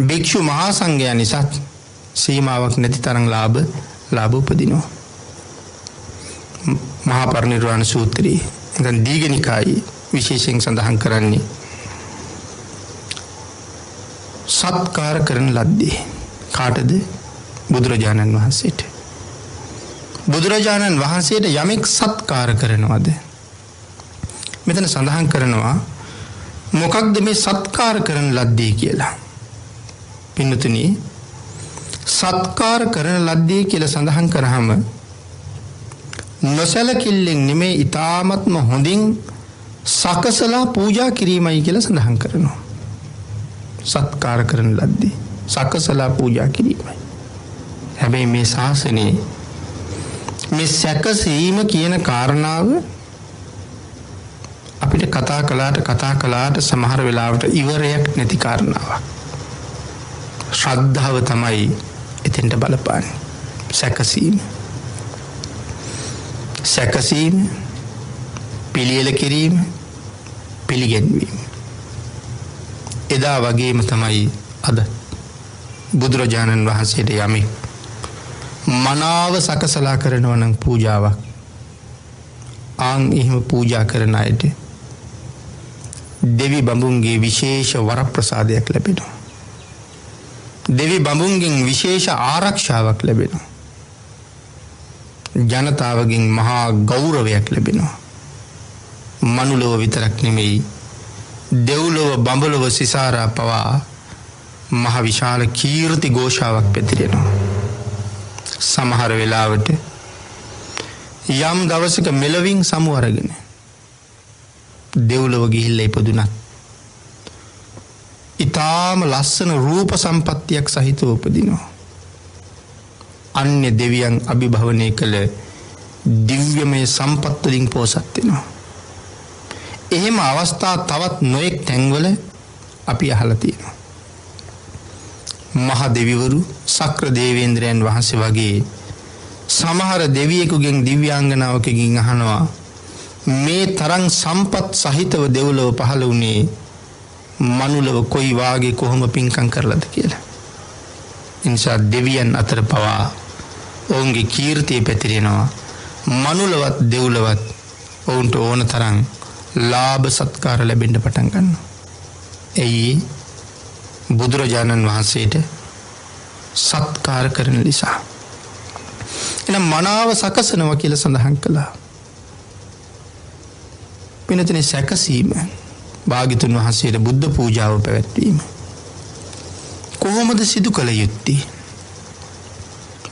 භික්ෂු මහා සංඝයා නිසාත් සීමාවක් නැති තරම් ලාභ උපදිනවා. මහා පරිනිර්වාණ සූත්‍රයේ දැන් දීඝනිකායේ විශේෂයෙන් සඳහන් කරන්නේ සත්කාර කරන ලද්දේ කාටද? බුදුරජාණන් වහන්සේට. බුදුරජාණන් වහන්සේට යමෙක් සත්කාර කරනවද? මෙතන සඳහන් කරනවා මොකක්ද මේ සත්කාර කරන ලද්දේ කියලා. පින්නතුනි සත්කාර කරන ලද්දේ කියලා සඳහන් කරාම නොසලකිල්ලෙන් නෙමේ ඊ타ත්ම හොඳින් සකසලා පූජා කිරීමයි කියලා සඳහන් කරනවා. සත්කාර කරන ලද්දේ සකසලා පූජා කිරීමයි. හැබැයි මේ ශාසනයේ මේ සැකසීම කියන කාරණාව අපිට කතා කළාට සමහර වෙලාවට ඉවරයක් නැති කාරණාවක්. ශ්‍රද්ධාව තමයි එතෙන්ට බලපාන්නේ. සැකසීම පිළියෙල කිරීම පිළිගැන්වීම. එදා වගේම තමයි අද බුදුරජාණන් වහන්සේට යමෙක් මනාව සකසලා කරනවා නම් පූජාවක් එහෙම පූජා කරන අයට දෙවි බඹුන්ගේ විශේෂ වරප්‍රසාදයක් ලැබෙනවා. දෙවි බඹුන්ගෙන් විශේෂ ආරක්ෂාවක් ලැබෙනවා. ජනතාවගෙන් මහා ගෞරවයක් ලැබෙනවා. මනුලොව විතරක් නෙමෙයි දෙව්ලොව බඹලොව සිසාරා පවා මහ විශාල කීර්ති ഘോഷාවක් පැතිරෙනවා. සමහර වෙලාවට යම් දවසක මෙලවින් සමු අරගෙන දෙව්ලොව ගිහිල්ලා ඉපදුනත් ඊටාම ලස්සන රූප සම්පත්තියක් සහිතව උපදිනවා. අන්‍ය දෙවියන් අභිභවනය කළ දිව්‍යමය සම්පත් වලින් පෝසත් වෙනවා. එහෙම අවස්ථා තවත් නොඑක් තැන්වල අපි අහලා තියෙනවා. මහ දෙවිවරු සක්‍ර දේවේන්ද්‍රයන් වහන්සේ වගේ සමහර දෙවියෙකුගෙන් දිව්‍යාංගනාවකගෙන් අහනවා මේ තරම් සම්පත් සහිතව දෙව්ලොව පහළ වුණේ මනුලව කොයි වාගේ කොහොම පින්කම් කරලාද කියලා. ඉන්සා දෙවියන් අතර පවා ඔවුන්ගේ කීර්තිය පැතිරෙනවා. මනුලවත් දෙව්ලොවත් ඔවුන්ට ඕන තරම් ලාභ සත්කාර ලැබෙන්න පටන් ගන්නවා. එයි බුදුරජාණන් වහන්සේට සත්කාර කරන නිසා. එනම් මනාව සකසනවා කියලා සඳහන් කළා. පිනතනේ සැකසීම භාග්‍යතුන් වහන්සේට බුද්ධ පූජාව පැවැත්වීම කොහොමද සිදු කළ යුත්තේ?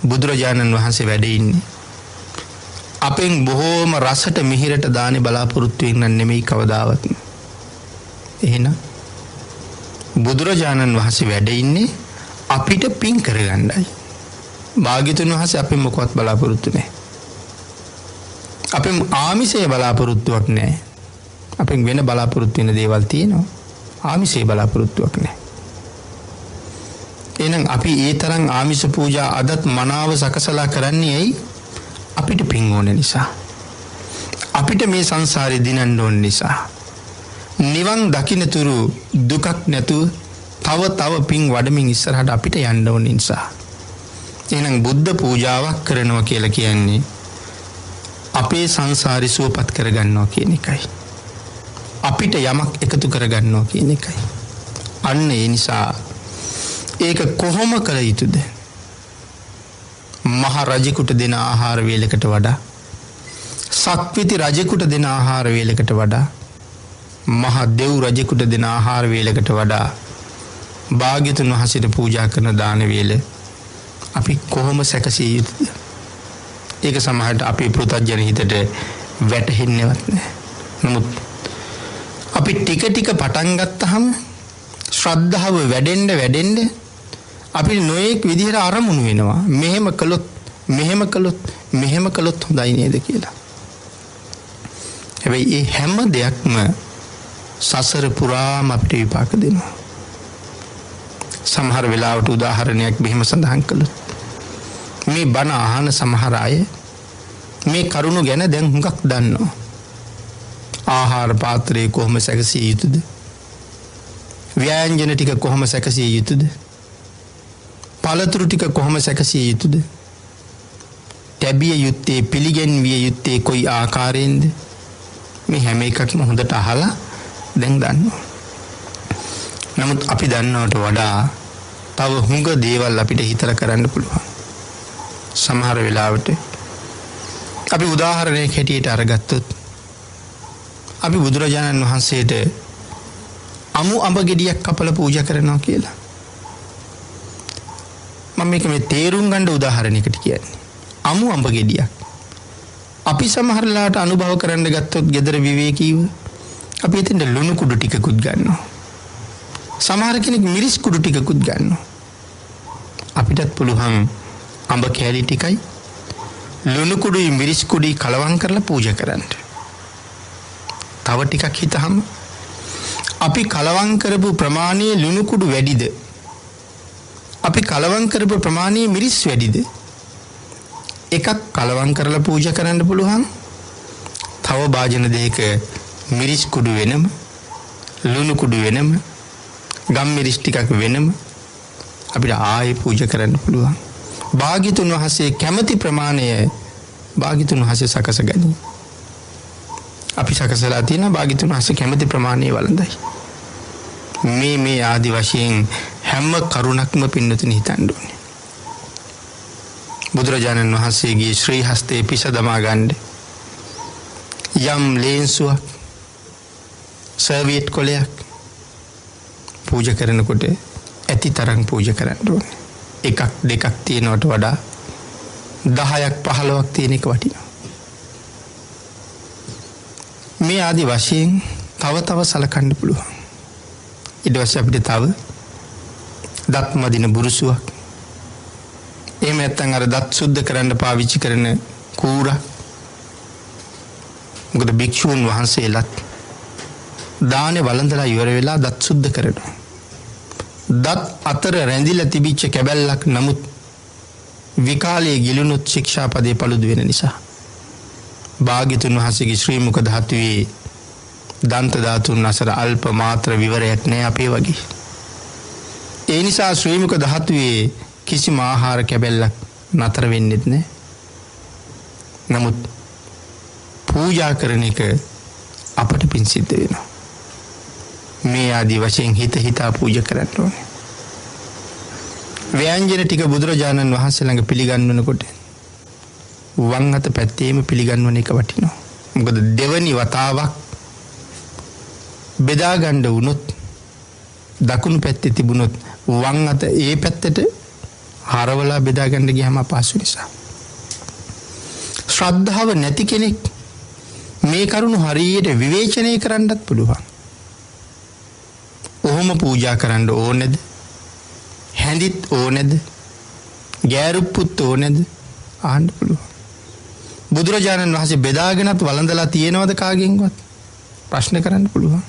බුදුරජාණන් වහන්සේ වැඩ ඉන්නේ අපෙන් බොහෝම රසට මිහිරට දානේ බලාපොරොත්තු වෙන්න නෙමෙයි කවදාවත්. එහෙනම් බුදුරජාණන් වහන්සේ වැඩ ඉන්නේ අපිට පින් කරගන්නයි. භාග්‍යතුන් වහන්සේ අපෙන් මොකවත් බලාපොරොත්තු නැහැ. අපෙන් ආමිෂයේ බලාපොරොත්තුවක් නැහැ. අපෙන් වෙන බලාපොරොත්තු වෙන දේවල් තියෙනවා. ආමිෂයේ බලාපොරොත්තුවක් නැහැ. එහෙනම් අපි ඒ තරම් ආමිෂ පූජා අදත් මනාව සකසලා කරන්නේ ඇයි? අපිට පින් ඕන නිසා. අපිට මේ සංසාරේ දිනන්න ඕන නිසා. නිවන් දකින්නතුරු දුකක් නැතුව තව පින් වඩමින් ඉස්සරහට අපිට යන්න ඕන නිසා. එහෙනම් බුද්ධ පූජාවක් කරනවා කියලා කියන්නේ අපේ සංසාරي සුවපත් කරගන්නවා කියන එකයි. අපිට යමක් එකතු කරගන්නවා කියන එකයි. අන්න ඒ නිසා ඒක කොහොම කළ යුතුද? මහ රජෙකුට දෙන ආහාර වේලකට වඩා සක්විති රජෙකුට දෙන ආහාර වේලකට වඩා මහ දෙව් රජෙකුට දෙන ආහාර වේලකට වඩා භාග්‍යතුන් වහන්සේට පූජා කරන දාන වේල අපි කොහොම සැකසිය යුතුද? ඒක සමහරට අපේ පෘථග්ජන හිතට වැටහෙන්නේවත් නැහැ. නමුත් අපි ටික පටන් ගත්තාම ශ්‍රද්ධාව වැඩෙන්න අපි නොඑක් විදිහට අරමුණු වෙනවා. මෙහෙම කළොත් හොඳයි නේද කියලා. හැබැයි මේ හැම දෙයක්ම සසර පුරාම අපිට විපාක දෙනවා. සමහර වෙලාවට උදාහරණයක් මෙහෙම සඳහන් කළොත් මේ බණ අහන සමහර අය මේ කරුණ ගැන දැන් හුඟක් දන්නවා. ආහාර පාත්‍රය කොහොම සැකසිය යුතුද? ව්‍යංජන ටික කොහොම සැකසිය යුතුද? පළතුරු ටික කොහොම සැකසිය යුතුද? තැබිය යුත්තේ පිළිගැන්විය යුත්තේ කොයි ආකාරයෙන්ද? මේ හැම එකක්ම හොඳට අහලා දැන් දන්නවා. නමුත් අපි දන්නවට වඩා තව හුඟ දේවල් අපිට හිතලා කරන්න පුළුවන්. සමහර වෙලාවට අපි උදාහරණයක් හැටියට අරගත්තොත් අපි බුදුරජාණන් වහන්සේට අමු අඹ ගෙඩියක් කපලා පූජා කරනවා කියලා. මම මේක මේ තේරුම් ගන්න උදාහරණයකට කියන්නේ. අමු අඹ ගෙඩියක්. අපි සමහරලාට අනුභව කරන්න ගත්තොත් gedara විවේකීව අපි එතෙන්ද ලුණු කුඩු ටිකකුත් ගන්නවා. සමහර කෙනෙක් මිරිස් කුඩු ටිකකුත් ගන්නවා. අපිටත් පුළුවන් අඹ කෑලි ටිකයි ලුණු කුඩුයි මිරිස් කුඩුයි කලවම් කරලා පූජා කරන්න. තව ටිකක් හිතහම අපි කලවම් කරපු ප්‍රමාණයේ ලුණු කුඩු වැඩිද? අපි කලවම් කරපු ප්‍රමාණයේ මිරිස් වැඩිද? එකක් කලවම් කරලා පූජා කරන්න පුළුවන්. තව භාජන දෙක මිරිස් කුඩු වෙනම, ලුණු කුඩු වෙනම, ගම් මිරිස් ටිකක් වෙනම අපිට ආයේ පූජා කරන්න පුළුවන්. භාග්‍යතුන් වහන්සේ කැමති ප්‍රමාණය භාග්‍යතුන් වහන්සේ සකසගනි. අපි සකසලා තියෙන භාග්‍යතුන් වහන්සේ කැමති ප්‍රමාණය වළඳයි. මේ ආදි වශයෙන් හැම කරුණක්ම පින්නතුනි හිතන්න ඕනේ. බුදුරජාණන් වහන්සේගේ ශ්‍රී හස්තේ පිස දමා ගන්න යම් ලේන්සුවක් සර්වියට් කොලයක් පූජා කරනකොට ඇති තරම් පූජා කරන්න ඕනේ. එකක් දෙකක් තියෙනවට වඩා 10ක් 15ක් තියෙන එක වටිනවා. මේ ආදි වශයෙන් තව සලකන්න පුළුවන්. ඊට පස්සේ අපිට තව දත් මදින බුරුසුවක්, එහෙම නැත්නම් අර දත් සුද්ධ කරන්න පාවිච්චි කරන කූරා. මොකද භික්ෂුන් වහන්සේලාත් දානේ වළඳලා ඉවර වෙලා දත් සුද්ධ කරනවා. දත් අතර රැඳිලා තිබිච්ච කැබැල්ලක් නමුත් විකාලයේ ගිලුණුත් ශික්ෂාපදේ පළුදු වෙන නිසා භාග්‍යතුන් වහන්සේගේ ශ්‍රී මුඛ ධාතුවේ දන්ත ධාතුන් අතර අල්ප මාත්‍ර විවරයක් නැහැ අපේ වගේ. ඒ නිසා ශ්‍රී මුඛ ධාතුවේ කිසිම ආහාර කැබැල්ලක් නතර වෙන්නේ නැහැ. නමුත් පූජා කරන එක අපට පින් සිද්ධ වෙනවා. මේ ආදී වශයෙන් හිතා පූජා කරන්න ඕනේ. ව්‍යංජන ටික බුදුරජාණන් වහන්සේ ළඟ පිළිගන්වනකොට වම් අත පැත්තේම පිළිගන්වන එක වටිනවා. මොකද දෙවනි වතාවක් බෙදා ගන්න වුණොත් දකුණු පැත්තේ තිබුණොත් වම් අත ඒ පැත්තට හරවලා බෙදා ගන්න ගියාම අපහසු නිසා. ශ්‍රද්ධාව නැති කෙනෙක් මේ කරුණු හරියට විවේචනය කරන්නත් පුළුවන්. ඔහොම පූජා කරන්න ඕනේද? හැඳිත් ඕනේද? ගෑරුප්පුත් ඕනේද? ආන්න පුළුවන්. බුදුරජාණන් වහන්සේ බෙදාගෙනත් වළඳලා තියෙනවද කාගෙන්වත්? ප්‍රශ්න කරන්න පුළුවන්.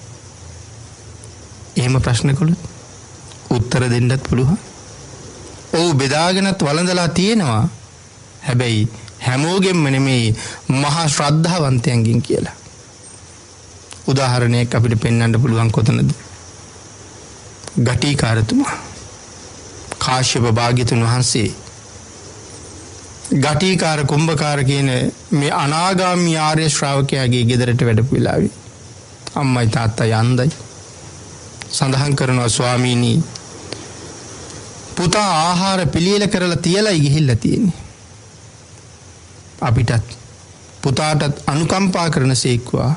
එහෙම ප්‍රශ්න කළොත් උත්තර දෙන්නත් පුළුවන්. ඔව් බෙදාගෙනත් වළඳලා තියෙනවා. හැබැයි හැමෝගෙම නෙමෙයි මහා ශ්‍රද්ධාවන්තයන්ගෙන් කියලා. උදාහරණයක් අපිට පෙන්වන්න පුළුවන් කොතනද? ගටිකාරතුමා කාශ්‍යප භාග්‍යතුන් වහන්සේ ගටිකාර කුම්භකාර කියන මේ අනාගාමී ආර්ය ශ්‍රාවකයාගේ ගෙදරට වැඩපු වෙලාවේ අම්මයි තාත්තයි අන්දයි සඳහන් කරනවා ස්වාමීනි පුතා ආහාර පිළියෙල කරලා තියලායි ගිහිල්ලා තියෙන්නේ. අපිටත් පුතාටත් අනුකම්පා කරනසේක්වා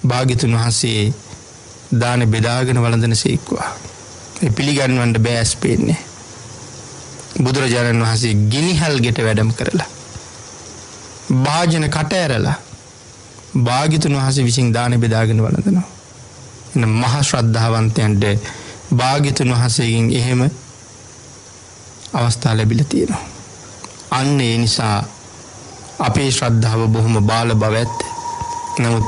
භාග්‍යතුන් වහන්සේ දාන බෙදාගෙන වළඳනසේක්වා. ඒ පිළිගන්වන්න බෑස් පෙන්නේ. බුදුරජාණන් වහන්සේ ගිනිහල්ගෙට වැඩම කරලා භාජන කට ඇරලා භාග්‍යතුන් වහන්සේ විසින් දාන බෙදාගෙන වළඳනවා. එන මහා ශ්‍රද්ධාවන්තයන්ට භාග්‍යතුන් වහන්සේගෙන් එහෙම අවස්ථා ලැබිලා තියෙනවා. අන්න ඒ නිසා අපේ ශ්‍රද්ධාව බොහොම බාල බව ඇත්ත. නමුත්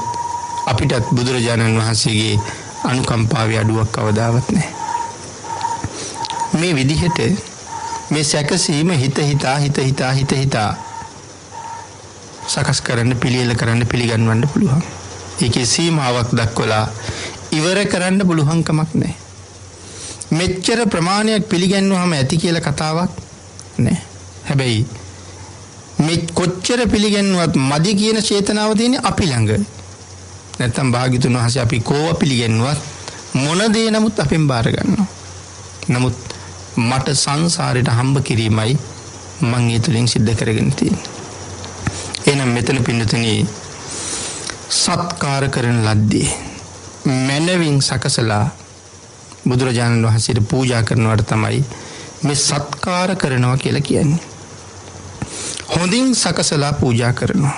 අපිටත් බුදුරජාණන් වහන්සේගේ අනුකම්පාවේ අඩුවක් කවදාවත් නැහැ. මේ විදිහට මේ සැකසීම හිත හිතා සකස් කරන්න පිළියෙල කරන්න පිළිගන්වන්න පුළුවන්. ඒකේ සීමාවක් දක්වලා ඉවර කරන්න පුළුවන් කමක් නැහැ. මෙච්චර ප්‍රමාණයක් පිළිගන්වුවම ඇති කියලා කතාවක් නැහැ. හැබැයි මේ කොච්චර පිළිගන්නුවත් මදි කියන චේතනාව තියෙන්නේ අපි ළඟ. නැත්තම් භාග්‍යතුන් වහන්සේ අපි කෝව පිළිගන්නුවත් මොන දේ නමුත් අපෙන් බාර ගන්නවා. නමුත් මට සංසාරයට හම්බ කිරීමයි මං ඒ තුලින් සිද්ධ කරගෙන තියෙන්නේ. එහෙනම් මෙතන පින්නතුනි සත්කාර කරන ලද්දේ මනවින් සකසලා බුදුරජාණන් වහන්සේට පූජා කරනවට තමයි මේ සත්කාර කරනවා කියලා කියන්නේ. හොඳින් සකසලා පූජා කරනවා.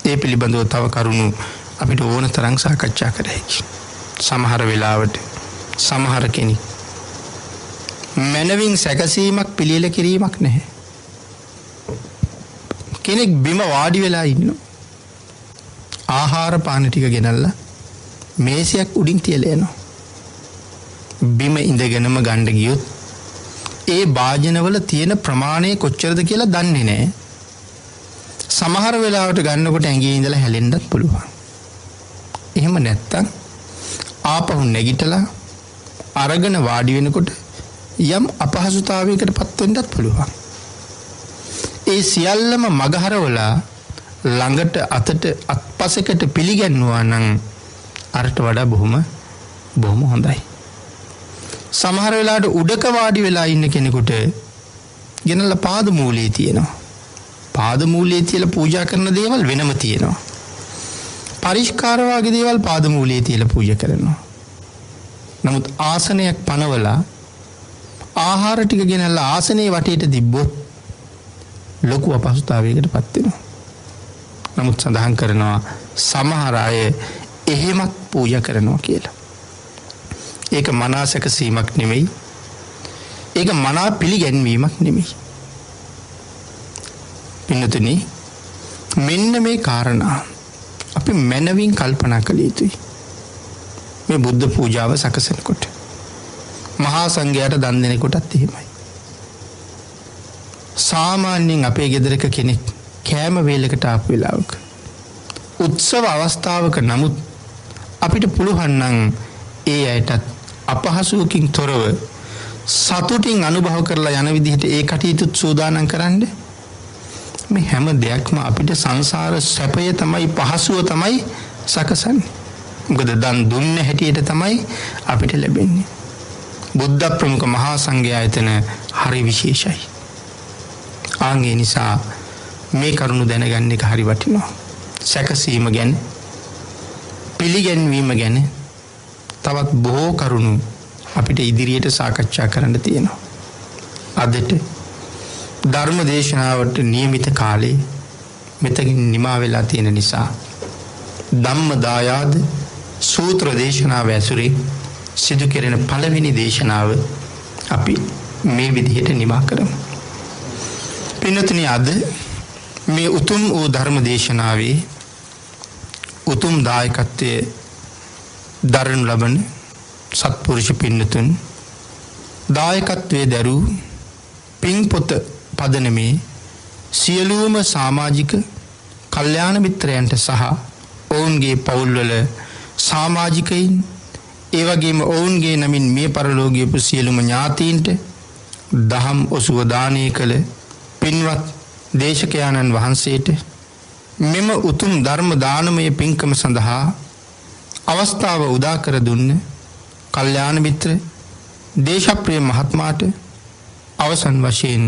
ඒ පිළිබඳව තව කරුණු අපිට ඕන තරම් සාකච්ඡා කර හැකියි. සමහර වෙලාවට සමහර කෙනෙක් මනවින් සැකසීමක් පිළියෙල කිරීමක් නැහැ. කෙනෙක් බිම වාඩි වෙලා ඉන්නවා. ආහාර පාන ටික ගෙනල්ලා මේසයක් උඩින් තියලා යනවා. බිම ඉඳගෙනම ගන්න ගියොත් ඒ භාජනවල තියෙන ප්‍රමාණය කොච්චරද කියලා දන්නේ නැහැ. සමහර වෙලාවට ගන්නකොට ඇඟේ ඉඳලා හැලෙන්නත් පුළුවන්. එහෙම නැත්තම් ආපහු නැගිටලා අරගෙන වාඩි වෙනකොට යම් අපහසුතාවයකට පත් වෙන්නත් පුළුවන්. ඒ සියල්ලම මගහරවලා ළඟට අතට අත්පසකට පිළිගන්නවා නම් අරට වඩා බොහොම හොඳයි. සමහර වෙලාවට උඩක වාඩි වෙලා ඉන්න කෙනෙකුට ගෙනල්ලා පාද මූලයේ තියෙනවා. පාද මූලයේ තියලා පූජා කරන දේවල් වෙනම තියෙනවා. පරිස්කාර වගේ දේවල් පාද මූලයේ තියලා පූජා කරනවා. නමුත් ආසනයක් පනවලා ආහාර ටික ගෙනල්ලා ආසනයේ වටේට තිබ්බොත් ලොකු අපහසුතාවයකට පත් වෙනවා. නමුත් සඳහන් කරනවා සමහර අය එහෙමත් පූජා කරනවා කියලා. ඒක මනාසක සීමක් නෙමෙයි. ඒක මනා පිළිගැන්වීමක් නෙමෙයි. පින්නතුනි මෙන්න මේ කාරණා අපි මනවින් කල්පනා කළ යුතුයි. මේ බුද්ධ පූජාව සකසනකොට මහා සංඝයාට දන් දෙනකොටත් එහෙමයි. සාමාන්‍යයෙන් අපේ ගෙදරක කෙනෙක් කෑම වේලකට ආපු වෙලාවක උත්සව අවස්ථාවක නමුත් අපිට පුළුවන් නම් ඒ අයටත් අපහසුවකින් තොරව සතුටින් අනුභව කරලා යන විදිහට ඒ කටයුතු සූදානම් කරන්න. මේ හැම දෙයක්ම අපිට සංසාර සැපය තමයි පහසුව තමයි සකසන්නේ. මොකද දන් දුන්න හැටියට තමයි අපිට ලැබෙන්නේ. බුද්ධ ප්‍රමුඛ මහා සංඝයායතන හරි විශේෂයි. ආන්ගේ නිසා මේ කරුණු දැනගන්න එක හරි වටිනවා. සැකසීම ගැන පිළිගැන්වීම ගැන තවත් බොහෝ කරුණු අපිට ඉදිරියට සාකච්ඡා කරන්න තියෙනවා. අදට ධර්ම දේශනාවට නියමිත කාලේ මෙතකින් නිමා වෙලා තියෙන නිසා ධම්ම දායාද සූත්‍ර දේශනාව ඇසුරේ සිදු කෙරෙන පළවෙනි දේශනාව අපි මේ විදිහට නිමා කරමු. පින්නතුනි අද මේ උතුම් වූ ධර්ම දේශනාවේ උතුම් දායකත්වයේ දරනු ලබන සත්පුරුෂ පින්නතුන් දායකත්වයේ දරූ පින්පොත පදනමේ සියලුම සමාජික කල්යාණ මිත්‍රයන්ට සහ ඔවුන්ගේ පවුල්වල සමාජිකයින් ඒ වගේම ඔවුන්ගේ නමින් මිය පරලෝකීය සියලුම ඥාතීන්ට දහම් ඔසුව දානය කළ පින්වත් දේශකයාණන් වහන්සේට මෙම උතුම් ධර්ම දානමය පින්කම සඳහා අවස්ථාව උදා කර දුන්න කල්යාණ මිත්‍ර දේශප්‍රිය මහත්මයාට අවසන් වශයෙන්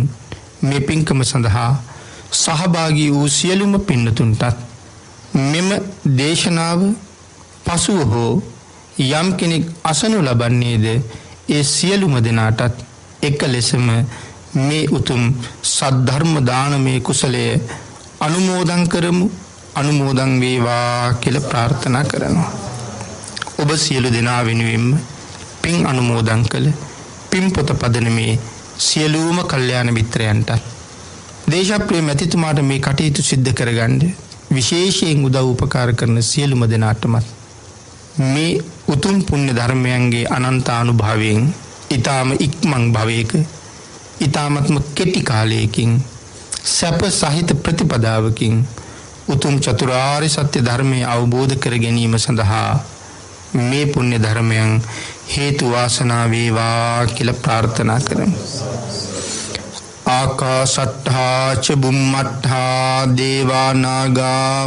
මේ පින්කම සඳහා සහභාගී වූ සියලුම පින්නතුන්ටත් මෙම දේශනාව පසුව හෝ යම් කෙනෙක් අසනු ලබන්නේද ඒ සියලුම දෙනාටත් එක ලෙසම මේ උතුම් සද්ධර්ම දානමය කුසලය අනුමෝදන් කරමු. අනුමෝදන් වේවා කියලා ප්‍රාර්ථනා කරනවා. ඔබ සියලු දෙනා වෙනුවෙන්ම පින් අනුමෝදන් කළ පින් පොත පදනමේ සියලුම කල්යාණ මිත්‍රයන්ට දේශප්‍රිය මැතිතුමාට මේ කටයුතු සිද්ධ කරගන්න විශේෂයෙන් උදව් උපකාර කරන සියලුම දෙනාටමත් මේ උතුම් පුණ්‍ය ධර්මයන්ගේ අනන්ත අනුභවයෙන් ඊ타ම ඉක්මන් භවයක ඊ타මත්ම කෙටි කාලයකින් සැප සහිත ප්‍රතිපදාවකින් උතුම් චතුරාර්ය සත්‍ය ධර්මය අවබෝධ කර ගැනීම සඳහා මේ පුණ්‍ය ධර්මයන් හේතු වාසනා වේවා කියලා ප්‍රාර්ථනා කරමු. ආකාශට්ඨා ච බුම්මට්ඨා දේවා නාග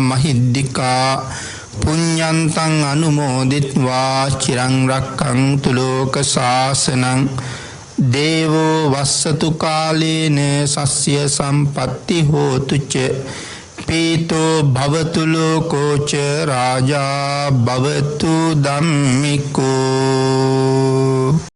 මහිද්దికා පුඤ්ඤන්තං අනුමෝදිත්වා චිරං රක්ඛන්තු ලෝක ශාසනං දේවෝ වස්සතු කාලේන සස්ය සම්පatti හෝතු ච පීතෝ භවතු ලෝකෝ ච රාජා භවතු ධම්මිකෝ